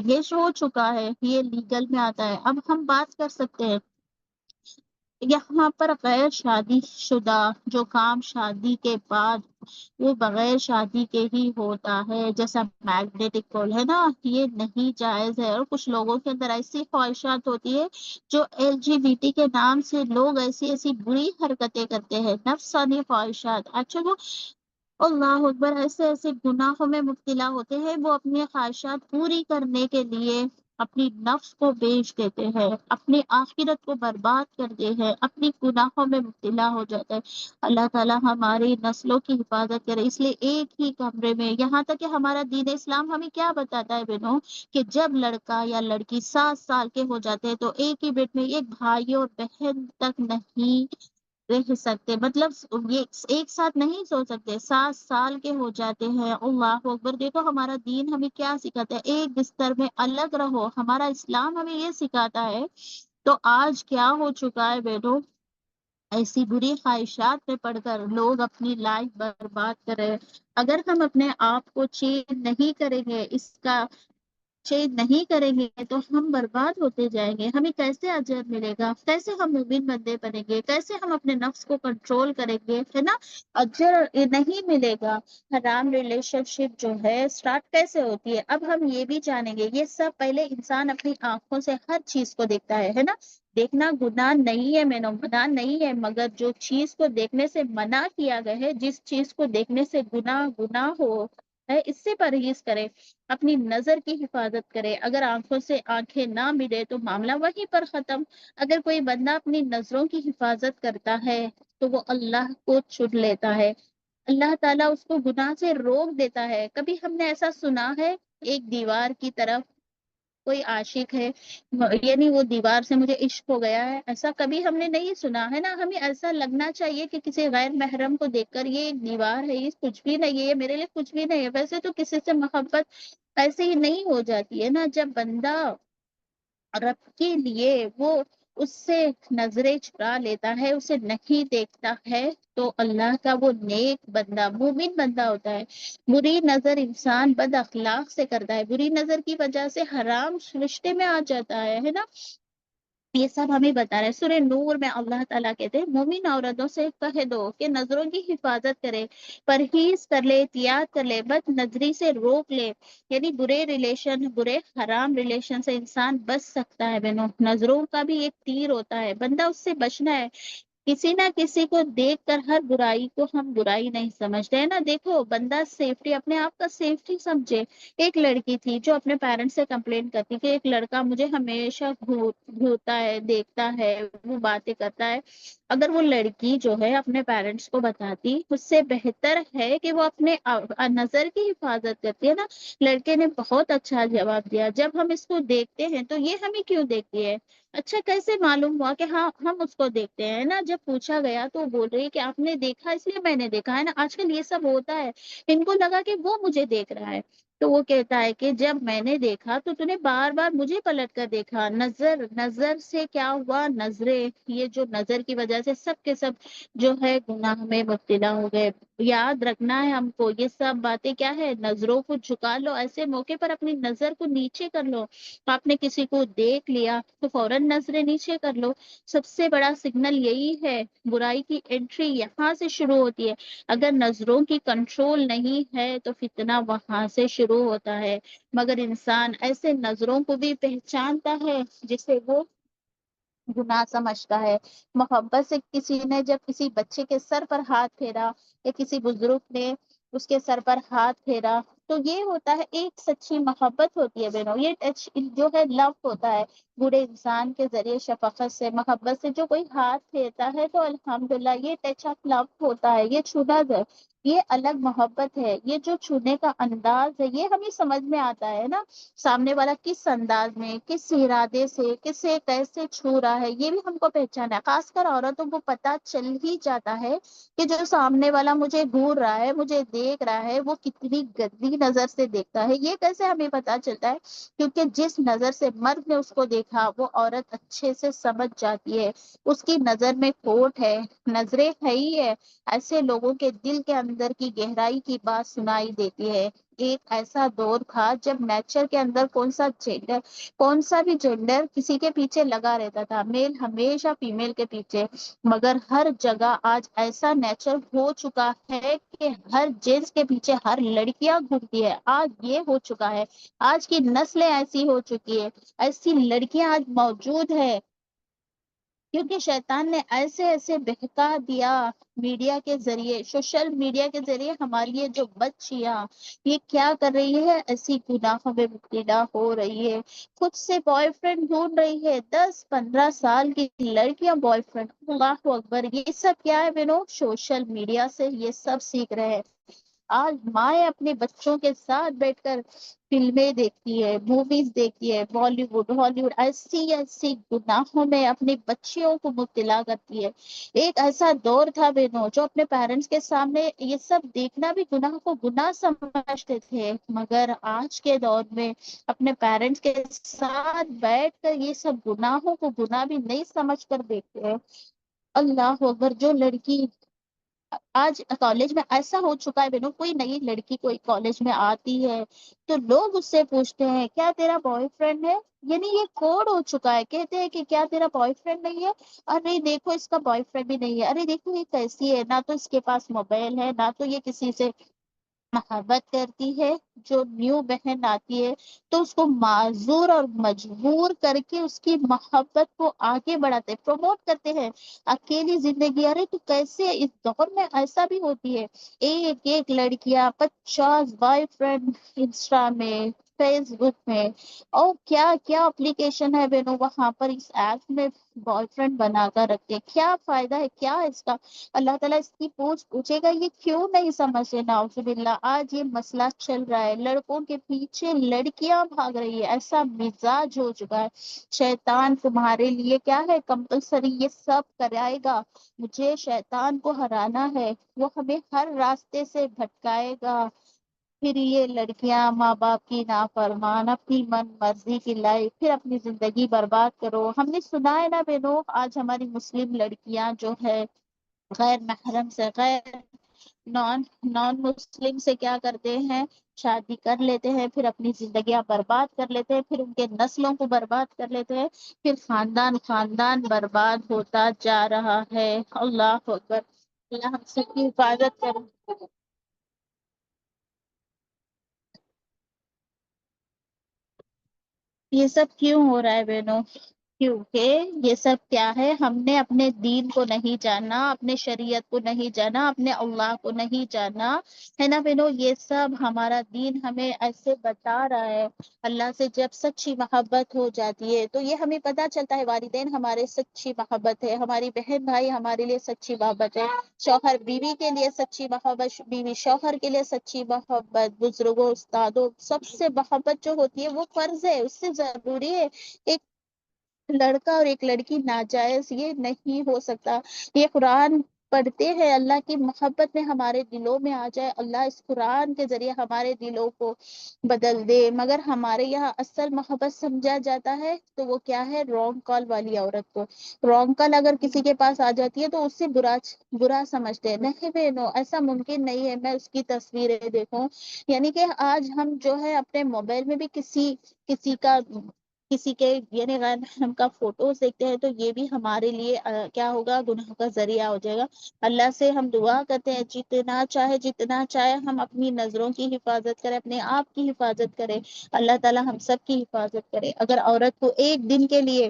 یہ ہو چکا ہے، یہ لیگل میں آتا ہے۔ اب ہم بات کر سکتے ہیں یہاں پر غیر شادی شدہ جو کام شادی کے بعد وہ بغیر شادی کے ہی ہوتا ہے، جیسا میگنیٹک پول ہے نا، یہ نہیں جائز ہے۔ اور کچھ لوگوں کے اندر ایسی خواہشات ہوتی ہے جو LGBT کے نام سے لوگ ایسی ایسی بری حرکتیں کرتے ہیں، نفسانی خواہشات، اچھا اللہ اکبر، ایسے ایسے گناہوں میں مبتلا ہوتے ہیں، وہ اپنی خواہشات پوری کرنے کے لیے اپنی نفس کو بیچ دیتے ہیں، اپنی آخرت کو برباد کرتے ہیں، اپنی گناہوں میں مبتلا ہو جاتا ہے۔ اللہ تعالیٰ ہماری نسلوں کی حفاظت کرے۔ اس لیے ایک ہی کمرے میں، یہاں تک کہ ہمارا دین اسلام ہمیں کیا بتاتا ہے بہنوں، کہ جب لڑکا یا لڑکی 7 سال کے ہو جاتے ہیں تو ایک ہی بیڈ میں، ایک بھائی اور بہن تک نہیں رہ سکتے، مطلب یہ ایک ساتھ نہیں سو سکتے، 7 سال کے ہو جاتے ہیں۔ اللہ اکبر، دیکھو ہمارا دین ہمیں کیا سکھاتا ہے، ایک بستر میں الگ رہو، ہمارا اسلام ہمیں یہ سکھاتا ہے۔ تو آج کیا ہو چکا ہے بیٹو، ایسی بری خواہشات میں پڑھ کر لوگ اپنی لائف برباد کر رہے ہیں۔ اگر ہم اپنے آپ کو چینج نہیں کریں گے، اس کا چینج نہیں کریں گے تو ہم برباد ہوتے جائیں گے۔ ہمیں کیسے اجر ملے گا، کیسے ہم مومن بندے بنیں گے، کیسے ہم اپنے نفس کو کنٹرول کریں گے، ہے نا؟ اجر نہیں ملے گا۔ حرام ریلیشن شپ جو ہے سٹارٹ کیسے ہوتی ہے، اب ہم یہ بھی جانیں گے۔ یہ سب پہلے انسان اپنی آنکھوں سے ہر چیز کو دیکھتا ہے نا؟ دیکھنا گناہ نہیں ہے، گناہ نہیں ہے، مگر جو چیز کو دیکھنے سے منع کیا گیا ہے، جس چیز کو دیکھنے سے گناہ ہو ہے، اس سے پرہیز کرے، اپنی نظر کی حفاظت کرے۔ اگر آنکھوں سے آنکھیں نہ ملے تو معاملہ وہیں پر ختم۔ اگر کوئی بندہ اپنی نظروں کی حفاظت کرتا ہے تو وہ اللہ کو چن لیتا ہے، اللہ تعالیٰ اس کو گناہ سے روک دیتا ہے۔ کبھی ہم نے ایسا سنا ہے ایک دیوار کی طرف کوئی عاشق ہے، یعنی وہ دیوار سے مجھے عشق ہو گیا ہے، ایسا کبھی ہم نے نہیں سنا ہے نا؟ ہمیں ایسا لگنا چاہیے کہ کسی غیر محرم کو دیکھ کر یہ ایک دیوار ہے، یہ کچھ بھی نہیں ہے، یہ میرے لیے کچھ بھی نہیں ہے۔ ویسے تو کسی سے محبت ایسے ہی نہیں ہو جاتی ہے نا، جب بندہ رب کے لیے وہ اس سے نظریں چرا لیتا ہے، اسے نہیں دیکھتا ہے، تو اللہ کا وہ نیک بندہ مومن بندہ ہوتا ہے۔ بری نظر انسان بد اخلاق سے کرتا ہے، بری نظر کی وجہ سے حرام رشتے میں آ جاتا ہے نا؟ یہ سب ہمیں بتا رہے ہیں۔ سورہ نور میں اللہ تعالیٰ کہتے ہیں مومن عورتوں سے کہہ دو کہ نظروں کی حفاظت کرے، پرہیز کر لے، احتیاط کر لے، بد نظری سے روک لے، یعنی برے ریلیشن، برے حرام ریلیشن سے انسان بچ سکتا ہے بہنوں۔ نظروں کا بھی ایک تیر ہوتا ہے، بندہ اس سے بچنا ہے۔ کسی نہ کسی کو دیکھ کر ہر برائی کو ہم برائی نہیں سمجھتے ہیں نا؟ دیکھو بندہ سیفٹی، اپنے آپ کا سیفٹی سمجھے۔ ایک لڑکی تھی جو اپنے پیرنٹس سے کمپلین کرتی کہ ایک لڑکا مجھے ہمیشہ گھورتا ہے، دیکھتا ہے، وہ باتیں کرتا ہے۔ اگر وہ لڑکی جو ہے اپنے پیرنٹس کو بتاتی، اس سے بہتر ہے کہ وہ اپنے نظر کی حفاظت کرتی ہے نا؟ لڑکے نے بہت اچھا جواب دیا، جب ہم اس کو دیکھتے ہیں تو یہ ہمیں کیوں دیکھتی ہے؟ اچھا کیسے معلوم ہوا کہ ہاں ہم اس کو دیکھتے ہیں نا؟ جب پوچھا گیا تو وہ بول رہی ہے کہ آپ نے دیکھا اس لیے میں نے دیکھا ہے نا؟ آج کل یہ سب ہوتا ہے، ان کو لگا کہ وہ مجھے دیکھ رہا ہے، تو وہ کہتا ہے کہ جب میں نے دیکھا تو نے بار بار مجھے پلٹ کر دیکھا۔ نظر سے کیا ہوا، نظریں، یہ جو نظر کی وجہ سے سب کے سب جو ہے گناہ میں مبتلا ہو گئے۔ یاد رکھنا ہے ہم کو، یہ سب باتیں کیا ہے، نظروں کو جھکا لو، ایسے موقع پر اپنی نظر کو نیچے کر لو۔ آپ نے کسی کو دیکھ لیا تو فوراً نظریں نیچے کر لو۔ سب سے بڑا سگنل یہی ہے، برائی کی انٹری یہاں سے شروع ہوتی ہے۔ اگر نظروں کی کنٹرول نہیں ہے تو فتنہ وہاں سے شروع ہوتا ہے۔ مگر انسان ایسے نظروں کو بھی پہچانتا ہے جسے وہ گناہ سمجھتا ہے۔ محبت سے کسی نے جب کسی بچے کے سر پر ہاتھ پھیرا یا کسی بزرگ نے اس کے سر پر ہاتھ پھیرا تو یہ ہوتا ہے ایک سچی محبت ہوتی ہے بہنوں۔ یہ ٹچ جو ہے لو ہوتا ہے، برے انسان کے ذریعے شفقت سے محبت سے جو کوئی ہاتھ پھیرتا ہے تو الحمدللہ یہ ٹچ آف لو ہوتا ہے، یہ چھونا ہے۔ یہ الگ محبت ہے، یہ جو چھونے کا انداز ہے یہ ہمیں سمجھ میں آتا ہے نا، سامنے والا کس انداز میں، کس ارادے سے، کسے کیسے چھو رہا ہے، یہ بھی ہم کو پہچانا ہے۔ خاص کر عورتوں کو پتا چل ہی جاتا ہے کہ جو سامنے والا مجھے گھور رہا ہے، مجھے دیکھ رہا ہے، وہ کتنی گندی نظر سے دیکھتا ہے۔ یہ کیسے ہمیں پتا چلتا ہے؟ کیونکہ جس نظر سے مرد نے اس کو دیکھا وہ عورت اچھے سے سمجھ جاتی ہے، اس کی نظر میں کھوٹ ہے، نظریں ہے ہی ہے۔ ایسے لوگوں کے دل کے اندر کی گہرائی کی بات سنائی دیتی ہے۔ ایک ایسا دور تھا جب نیچر کے اندر کون سا بھی جینڈر کسی کے پیچھے لگا رہتا تھا، میل ہمیشہ فیمیل کے پیچھے، مگر ہر جگہ آج ایسا نیچر ہو چکا ہے کہ ہر جنس کے پیچھے ہر لڑکیاں گھومتی ہے۔ آج یہ ہو چکا ہے، آج کی نسلیں ایسی ہو چکی ہے، ایسی لڑکیاں آج موجود ہے، کیونکہ شیطان نے ایسے ایسے بہکا دیا میڈیا کے ذریعے، سوشل میڈیا کے ذریعے ہماری یہ جو بچیاں یہ کیا کر رہی ہے، ایسی گناہوں میں مبتلا ہو رہی ہے، خود سے بوائے فرینڈ ڈھونڈ رہی ہے، 10 15 سال کی لڑکیاں بوائے فرینڈ، اللہ اکبر! یہ سب کیا ہے بہنوں؟ سوشل میڈیا سے یہ سب سیکھ رہے ہیں۔ آج مائیں اپنے بچوں کے ساتھ بیٹھ کر فلمیں دیکھتی ہے، موویز دیکھتی ہے، بالی ووڈ ہالی ووڈ، ایسی ایسی گناہوں میں اپنی بچیوں کو مبتلا کرتی ہے۔ ایک ایسا دور تھا بہنوں جو اپنے پیرنٹس کے سامنے یہ سب دیکھنا بھی گناہ کو گناہ سمجھتے تھے، مگر آج کے دور میں اپنے پیرنٹس کے ساتھ بیٹھ کر یہ سب گناہوں کو گناہ بھی نہیں سمجھ کر دیکھتے ہیں۔ اللہ اکبر! جو لڑکی آج کالج میں ایسا ہو چکا ہے بہنوں، کوئی نئی لڑکی کوئی کالج میں آتی ہے تو لوگ اس سے پوچھتے ہیں کیا تیرا بوائے فرینڈ ہے؟ یعنی یہ کوڈ ہو چکا ہے، کہتے ہیں کہ کیا تیرا بوائے فرینڈ نہیں ہے؟ ارے دیکھو اس کا بوائے فرینڈ بھی نہیں ہے، ارے دیکھو یہ کیسی ہے، نہ تو اس کے پاس موبائل ہے، نہ تو یہ کسی سے محبت کرتی ہے۔ جو نیو بہن آتی ہے تو اس کو معذور اور مجبور کر کے اس کی محبت کو آگے بڑھاتے پروموٹ کرتے ہیں۔ اکیلی زندگی، ارے تو کیسے اس دور میں ایسا بھی ہوتی ہے؟ ایک ایک لڑکیاں 50 بوائے فرینڈ انسٹا میں، فیس بک میں، اور کیا کیا اپلیکیشن ہے بہنوں وہاں پر اس ایپ میں بوائے فرینڈ بنا کر رکھتے ہیں۔ کیا فائدہ ہے، کیا اس کا؟ اللہ تعالیٰ اس کی پوچھے گا یہ کیوں نہیں سمجھے؟ نعوذ باللہ! آج یہ مسئلہ چل رہا ہے، لڑکوں کے پیچھے لڑکیاں بھاگ رہی ہے، ایسا مزاج ہو چکا ہے۔ شیطان تمہارے لیے کیا ہے، کمپلسری یہ سب کرائے گا۔ مجھے شیطان کو ہرانا ہے، وہ ہمیں ہر راستے سے بھٹکائے گا۔ پھر یہ لڑکیاں ماں باپ کی نافرمان، اپنی من مرضی کی لائف، پھر اپنی زندگی برباد کرو۔ ہم نے سنا ہے نا بہنوں، آج ہماری مسلم لڑکیاں جو ہے غیر محرم سے، غیر نان نان مسلم سے کیا کرتے ہیں، شادی کر لیتے ہیں، پھر اپنی زندگیاں برباد کر لیتے ہیں، پھر ان کے نسلوں کو برباد کر لیتے ہیں، پھر خاندان خاندان برباد ہوتا جا رہا ہے۔ اللہ اکبر! اللہ ہم سب کی حفاظت کرے۔ یہ سب کیوں ہو رہا ہے بہنوں؟ کیونکہ یہ سب کیا ہے، ہم نے اپنے دین کو نہیں جانا، اپنے شریعت کو نہیں جانا، اپنے اللہ کو نہیں جانا، ہے نا بہنوں؟ یہ سب ہمارا دین ہمیں ایسے بتا رہا ہے۔ اللہ سے جب سچی محبت ہو جاتی ہے تو یہ ہمیں پتا چلتا ہے، والدین ہمارے سچی محبت ہے، ہماری بہن بھائی ہمارے لیے سچی محبت ہے، شوہر بیوی کے لیے سچی محبت، بیوی شوہر کے لیے سچی محبت، بزرگوں استادوں سب سے محبت جو ہوتی ہے وہ فرض ہے، اس سے ضروری ہے۔ ایک لڑکا اور ایک لڑکی ناجائز یہ نہیں ہو سکتا۔ یہ قرآن پڑھتے ہیں، اللہ کی محبت میں ہمارے دلوں میں آ جائے، اللہ اس قرآن کے ذریعے ہمارے دلوں کو بدل دے۔ مگر ہمارے یہاں اصل محبت سمجھا جاتا ہے تو وہ کیا ہے، رونگ کال والی عورت کو۔ رونگ کال اگر کسی کے پاس آ جاتی ہے تو اس سے برا سمجھتے ہیں۔ نہیں بہنوں، ایسا ممکن نہیں ہے، میں اس کی تصویریں دیکھوں، یعنی کہ آج ہم جو ہے اپنے موبائل میں بھی کسی کا کسی کے یعنی غیر محرم کا فوٹوز دیکھتے ہیں تو یہ بھی ہمارے لیے کیا ہوگا، گناہ کا ذریعہ ہو جائے گا۔ اللہ سے ہم دعا کرتے ہیں جتنا چاہے ہم اپنی نظروں کی حفاظت کریں، اپنے آپ کی حفاظت کریں، اللہ تعالیٰ ہم سب کی حفاظت کرے۔ اگر عورت کو ایک دن کے لیے،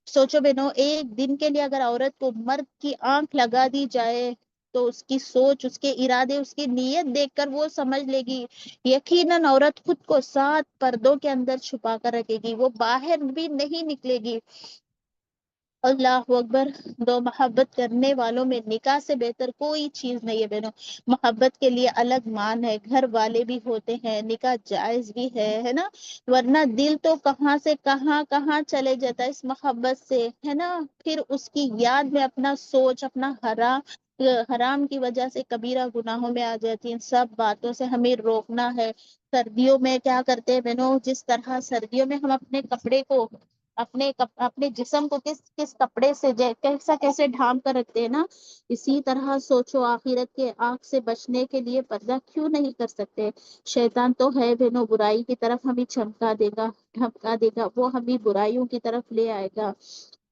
سوچو بہنوں، ایک دن کے لیے اگر عورت کو مرد کی آنکھ لگا دی جائے تو اس کی سوچ، اس کے ارادے، اس کی نیت دیکھ کر وہ سمجھ لے گی یقیناً عورت خود کو 7 پردوں کے اندر چھپا کر رکھے گی، وہ باہر بھی نہیں نکلے گی۔ اللہ اکبر۔ دو محبت کرنے والوں میں نکاح سے بہتر کوئی چیز نہیں ہے بہنوں۔ محبت کے لیے الگ مان ہے، گھر والے بھی ہوتے ہیں، نکاح جائز بھی ہے نا، ورنہ دل تو کہاں سے کہاں کہاں چلے جاتا ہے اس محبت سے، ہے نا۔ پھر اس کی یاد میں اپنا سوچ، اپنا حرام کی وجہ سے کبیرہ گناہوں میں آ جاتی ہیں۔ ان سب باتوں سے ہمیں روکنا ہے۔ سردیوں میں کیا کرتے ہیں بہنوں، جس طرح سردیوں میں ہم اپنے کپڑے کو، اپنے جسم کو کس کس کپڑے سے کیسے ڈھانپ کر رکھتے ہیں نا، اسی طرح سوچو آخرت کے آگ سے بچنے کے لیے پردہ کیوں نہیں کر سکتے۔ شیطان تو ہے بہنوں، برائی کی طرف ہمیں چمکا دے گا، دھمکا دے گا، وہ ہمیں برائیوں کی طرف لے آئے گا،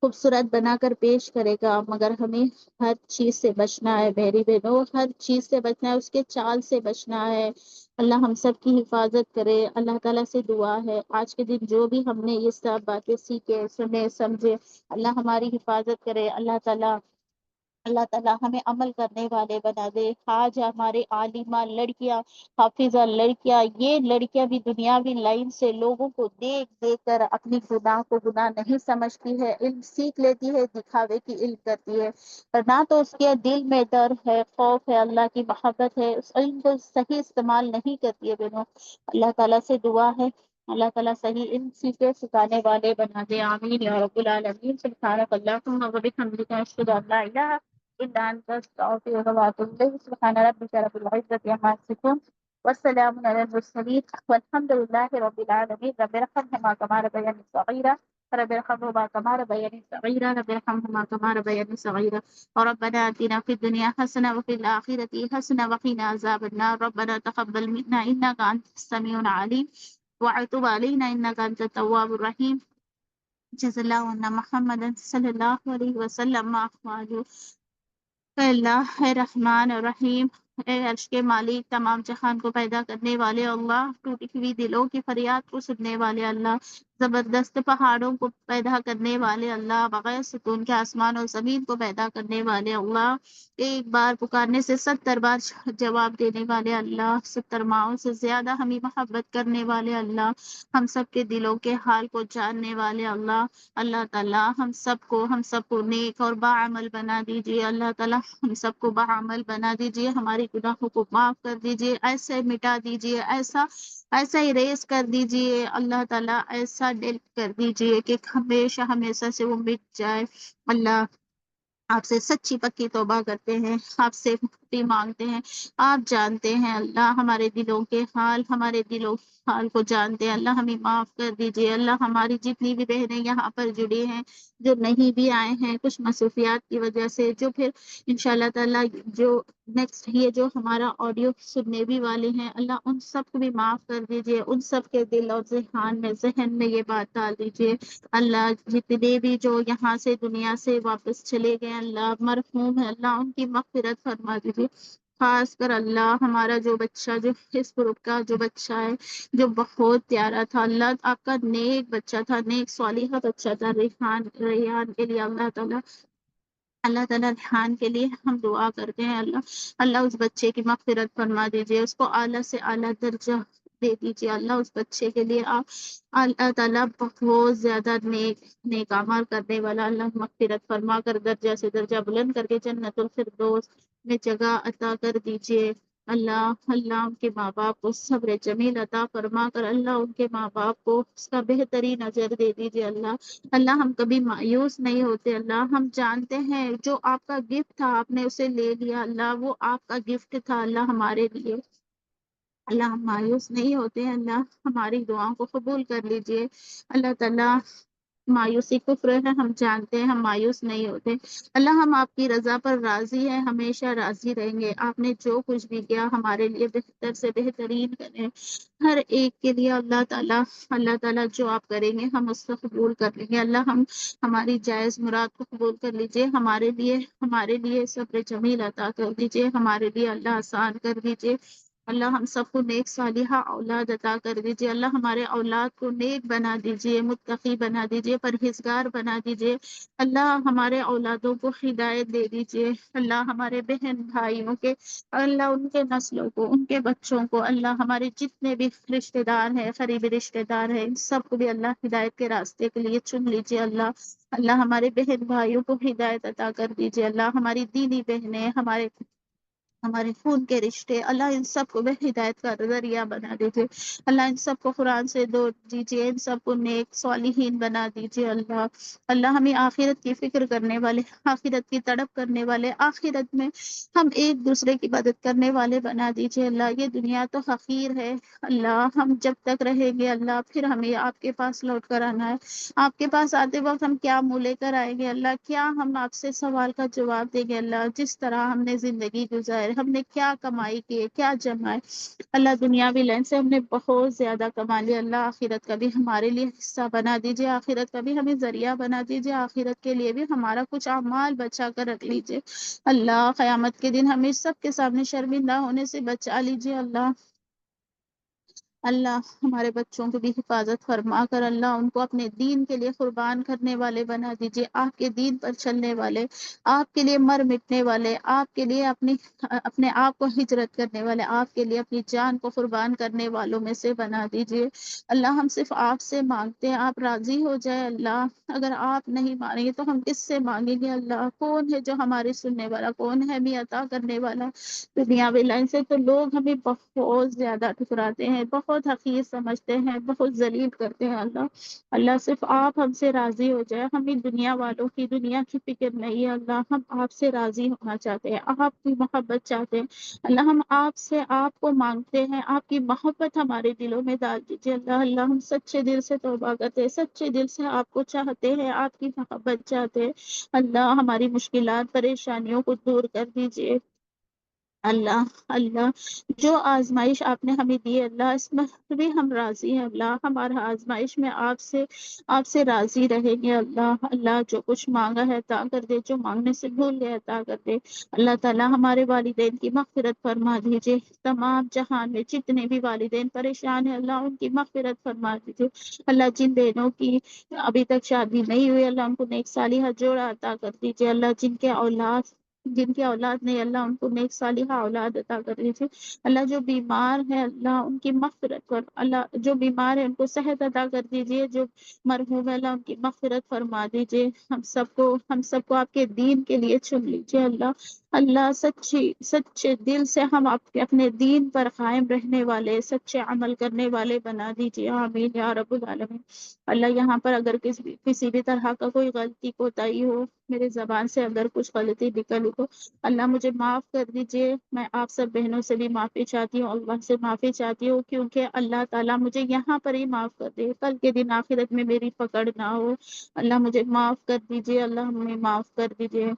خوبصورت بنا کر پیش کرے گا، مگر ہمیں ہر چیز سے بچنا ہے میری بہنوں، ہر چیز سے بچنا ہے، اس کے چال سے بچنا ہے۔ اللہ ہم سب کی حفاظت کرے۔ اللہ تعالیٰ سے دعا ہے آج کے دن جو بھی ہم نے یہ سب باتیں سیکھے، سنے، سمجھے، اللہ ہماری حفاظت کرے۔ اللہ تعالیٰ ہمیں عمل کرنے والے بنا دے۔ آج ہمارے عالمہ لڑکیاں، حافظہ لڑکیاں، یہ لڑکیاں بھی دنیاوی لائن سے لوگوں کو دیکھ دیکھ کر اپنی گناہ کو گناہ نہیں سمجھتی ہے، علم سیکھ لیتی ہے، دکھاوے کی علم کرتی ہے، اور نہ تو اس کے دل میں ڈر ہے، خوف ہے، اللہ کی محبت ہے، اس علم کو صحیح استعمال نہیں کرتی ہے بہنوں۔ اللہ تعالیٰ سے دعا ہے اللہ تعالیٰ صحیح علم سیکھے، سکھانے والے بنا دے، آمین یا رب العالمین۔ سبحانک اللہم و بحمدک، اشہد ان لا الہ الا انت، استغفرک و اتوب الیک۔ سبحان ربک رب العزة عما یصفون والسلام علی المرسلین والحمد للہ رب العالمین۔ رب ارحمہما کما ربیانی صغیرا، رب ارحمہما کما ربیانی صغیرا، رب ارحمہما کما ربیانی صغیرا۔ ربنا آتنا فی الدنیا حسنة وفی الآخرة حسنة وقنا عذاب النار۔ ربنا تقبل منا انک انت السمیع العلیم وتب علینا انک انت التواب الرحیم۔ جزا اللہ عنا محمد صلی اللہ علیہ وسلم۔ اے اللہ، اے رحمان الرحیم، اے عرش کے مالک، تمام جہان کو پیدا کرنے والے اللہ، ٹوٹی ہوئی دلوں کی فریاد کو سننے والے اللہ، زبردست پہاڑوں کو پیدا کرنے والے اللہ، بغیر ستون کے آسمان اور زمین کو پیدا کرنے والے اللہ، ایک بار پکارنے سے 70 بار جواب دینے والے اللہ، 70 ماؤں سے زیادہ ہمیں محبت کرنے والے اللہ، ہم سب کے دلوں کے حال کو جاننے والے اللہ۔ اللہ تعالیٰ ہم سب کو نیک اور باعمل بنا دیجیے۔ اللہ تعالیٰ ہم سب کو باعمل بنا دیجیے، ہماری گناہوں کو معاف کر دیجیے، ایسے مٹا دیجیے، ایسا اریز کر دیجیے، اللہ تعالیٰ ایسا ڈیلیٹ کر دیجیے کہ ہمیشہ ہمیشہ سے وہ مٹ جائے۔ اللہ، آپ سے سچی پکی توبہ کرتے ہیں، آپ سے معافی مانگتے ہیں، آپ جانتے ہیں اللہ ہمارے دلوں کے حال، ہمارے دلوں کے حال کو جانتے ہیں، اللہ ہمیں معاف کر دیجیے۔ اللہ ہماری جتنی بھی بہنیں یہاں پر جڑی ہیں، جو نہیں بھی آئے ہیں کچھ مصروفیات کی وجہ سے، جو پھر انشاءاللہ تعالیٰ جو نیکسٹ یہ جو ہمارا آڈیو سننے بھی والے ہیں، اللہ ان سب کو بھی معاف کر دیجیے، ان سب کے دل اور ذہن میں یہ بات ڈال دیجیے۔ اللہ جتنے بھی جو یہاں سے دنیا سے واپس چلے گئے اللہ مرحوم ہے، اللہ ان کی مغفرت فرما دیجیے۔ خاص کر اللہ ہمارا جو بچہ، جو اس گروپ کا جو بچہ ہے، جو بہت پیارا تھا، اللہ آپ کا نیک بچہ تھا، نیک صالحہ بچہ تھا، ریحان کے لیے اللہ تعالیٰ ریحان کے لیے ہم دعا کرتے ہیں۔ اللہ اس بچے کی مغفرت فرما دیجیے، اس کو اعلیٰ سے اعلیٰ درجہ دے دیجیے۔ اللہ اس بچے کے لیے آپ اللہ تعالیٰ بہت زیادہ نیک اعمال کرنے والا اللہ مغفرت فرما کر درجہ سے درجہ بلند کر کے جنت الفردوس میں جگہ عطا کر دیجیے۔ اللہ ان کے ماں باپ کو صبر جمیل عطا فرما کر اللہ ان کے ماں باپ کو اس کا بہترین اجر دے دیجیے۔ اللہ ہم کبھی مایوس نہیں ہوتے، اللہ ہم جانتے ہیں جو آپ کا گفٹ تھا آپ نے اسے لے لیا، اللہ وہ آپ کا گفٹ تھا اللہ ہمارے لیے، اللہ ہم مایوس نہیں ہوتے ہیں، اللہ ہماری دعاؤں کو قبول کر لیجیے۔ اللہ تعالیٰ مایوسی کفر ہے، ہم جانتے ہیں، ہم مایوس نہیں ہوتے، اللہ ہم آپ کی رضا پر راضی ہیں، ہمیشہ راضی رہیں گے۔ آپ نے جو کچھ بھی کیا ہمارے لیے بہتر سے بہترین کریں، ہر ایک کے لیے اللہ تعالیٰ جو آپ کریں گے ہم اس کو قبول کر لیں گے۔ اللہ ہماری جائز مراد کو قبول کر لیجیے، ہمارے لیے صبر جمیل عطا کر دیجیے، ہمارے لیے اللہ آسان کر دیجیے۔ اللہ ہم سب کو نیک صالحہ اولاد عطا کر دیجیے، اللہ ہمارے اولاد کو نیک بنا دیجیے، متقی بنا دیجیے، پرہیزگار بنا دیجیے، اللہ ہمارے اولادوں کو ہدایت دے دیجیے، اللہ ہمارے بہن بھائیوں کے، اللہ ان کے نسلوں کو، ان کے بچوں کو، اللہ ہمارے جتنے بھی رشتہ دار ہیں، قریبی رشتہ دار ہیں، ان سب کو بھی اللہ ہدایت کے راستے کے لیے چن لیجیے، اللہ ہمارے بہن بھائیوں کو ہدایت عطا کر دیجیے، اللہ ہماری دینی بہنیں، ہمارے خون کے رشتے، اللہ ان سب کو ہدایت کا ذریعہ بنا دیجیے، اللہ ان سب کو قرآن سے دو دیجیے، ان سب کو نیک صالحین بنا دیجیے، اللہ ہمیں آخرت کی فکر کرنے والے، آخرت کی تڑپ کرنے والے، آخرت میں ہم ایک دوسرے کی مدد کرنے والے بنا دیجیے، اللہ یہ دنیا تو حقیر ہے، اللہ ہم جب تک رہیں گے اللہ پھر ہمیں آپ کے پاس لوٹ کر آنا ہے، آپ کے پاس آتے وقت ہم کیا منہ لے کر آئیں گے اللہ، کیا ہم آپ سے سوال کا جواب دیں گے اللہ، جس طرح ہم نے زندگی گزاری، ہم نے کیا کمائی کی، کیا جمائے، اللہ دنیاوی لین سے ہم نے بہت زیادہ کما لیا، اللہ آخرت کا بھی ہمارے لیے حصہ بنا دیجیے، آخرت کا بھی ہمیں ذریعہ بنا دیجیے، آخرت کے لیے بھی ہمارا کچھ اعمال بچا کر رکھ لیجیے، اللہ قیامت کے دن ہمیں سب کے سامنے شرمندہ ہونے سے بچا لیجیے، اللہ ہمارے بچوں کو بھی حفاظت فرما کر اللہ ان کو اپنے دین کے لیے قربان کرنے والے بنا دیجیے، آپ کے دین پر چلنے والے، آپ کے لیے مر مٹنے والے، آپ کے لیے اپنے آپ کو ہجرت کرنے والے، آپ کے لیے اپنی جان کو قربان کرنے والوں میں سے بنا دیجیے، اللہ ہم صرف آپ سے مانگتے ہیں، آپ راضی ہو جائے اللہ، اگر آپ نہیں مانیں گے تو ہم کس سے مانگیں گے اللہ، کون ہے جو ہمارے سننے والا، کون ہے ہمیں عطا کرنے والا، دنیا لائن سے تو لوگ ہمیں بہت زیادہ ٹھکراتے ہیں، بہت حقیر سمجھتے ہیں، بہت ذلیل کرتے ہیں، اللہ صرف آپ ہم سے راضی ہو جائے، ہمیں دنیا والوں کی، دنیا کی فکر نہیں ہے اللہ، ہم آپ سے راضی ہونا چاہتے ہیں، آپ کی محبت چاہتے ہیں اللہ، ہم آپ سے آپ کو مانگتے ہیں، آپ کی محبت ہمارے دلوں میں ڈال دیجیے اللہ ہم سچے دل سے توبہ کرتے ہیں، سچے دل سے آپ کو چاہتے ہیں، آپ کی محبت چاہتے ہیں، اللہ ہماری مشکلات پریشانیوں کو دور کر دیجیے، اللہ جو آزمائش آپ نے ہمیں دی ہے اللہ، اس میں بھی ہم راضی ہیں اللہ، ہمارا آزمائش میں آپ سے راضی رہیں گے اللہ جو کچھ مانگا ہے عطا کر دے، جو مانگنے سے بھول گئے عطا کر دے، اللہ تعالیٰ ہمارے والدین کی مغفرت فرما دیجیے، تمام جہان میں جتنے بھی والدین پریشان ہیں اللہ ان کی مغفرت فرما دیجیے، اللہ جن بہنوں کی ابھی تک شادی نہیں ہوئی اللہ ان کو نیک صالحہ جوڑا عطا کر دیجیے، اللہ جن کے اولاد نہیں اللہ ان کو نیک صالحہ اولاد عطا کر دیجیے، اللہ جو بیمار ہے اللہ ان کی مغفرت کر، اللہ جو بیمار ہے ان کو صحت عطا کر دیجیے، جو مرحوم ہے اللہ ان کی مغفرت فرما دیجیے، ہم سب کو آپ کے دین کے لیے چن لیجیے اللہ سچے دل سے ہم آپ کے اپنے دین پر قائم رہنے والے، سچے عمل کرنے والے بنا دیجیے، آمین یا رب العالمین، اللہ یہاں پر اگر کسی بھی طرح کا کوئی غلطی کوتاہی ہو، میرے زبان سے اگر کچھ غلطی نکلی ہو اللہ مجھے معاف کر دیجیے، میں آپ سب بہنوں سے بھی معافی چاہتی ہوں، اللہ سے معافی چاہتی ہوں، کیونکہ اللہ تعالیٰ مجھے یہاں پر ہی معاف کر دے، کل کے دن آخرت میں میری پکڑ نہ ہو، اللہ مجھے معاف کر دیجیے، اللہ ہمیں معاف کر دیجیے،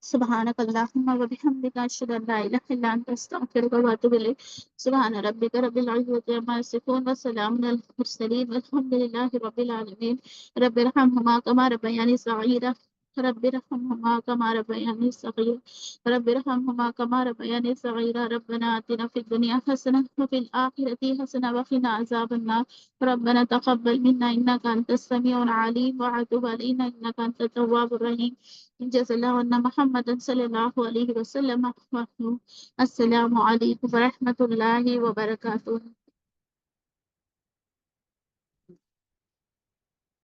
سبحانک اللہم و بحمدک اشہد ان لا الہ الا انت استغفرک و اتوب الیک، سبحان ربک رب العزۃ عما یصفون وسلام علی المرسلین والحمد للہ رب العالمین، رب ارحمہما کما ربیانی صغیرا، رب ارحمهما كما ربياني صغيرا، رب ارحمهما كما ربياني صغيرا، ربنا آتنا في الدنيا حسنة وفي الآخرة حسنة وقنا عذاب النار، ربنا تقبل منا إنك أنت السميع العليم وتب علينا إنك أنت التواب الرحيم، جزا الله أن محمدا صلى الله عليه وسلم، السلام عليكم ورحمة الله وبركاته.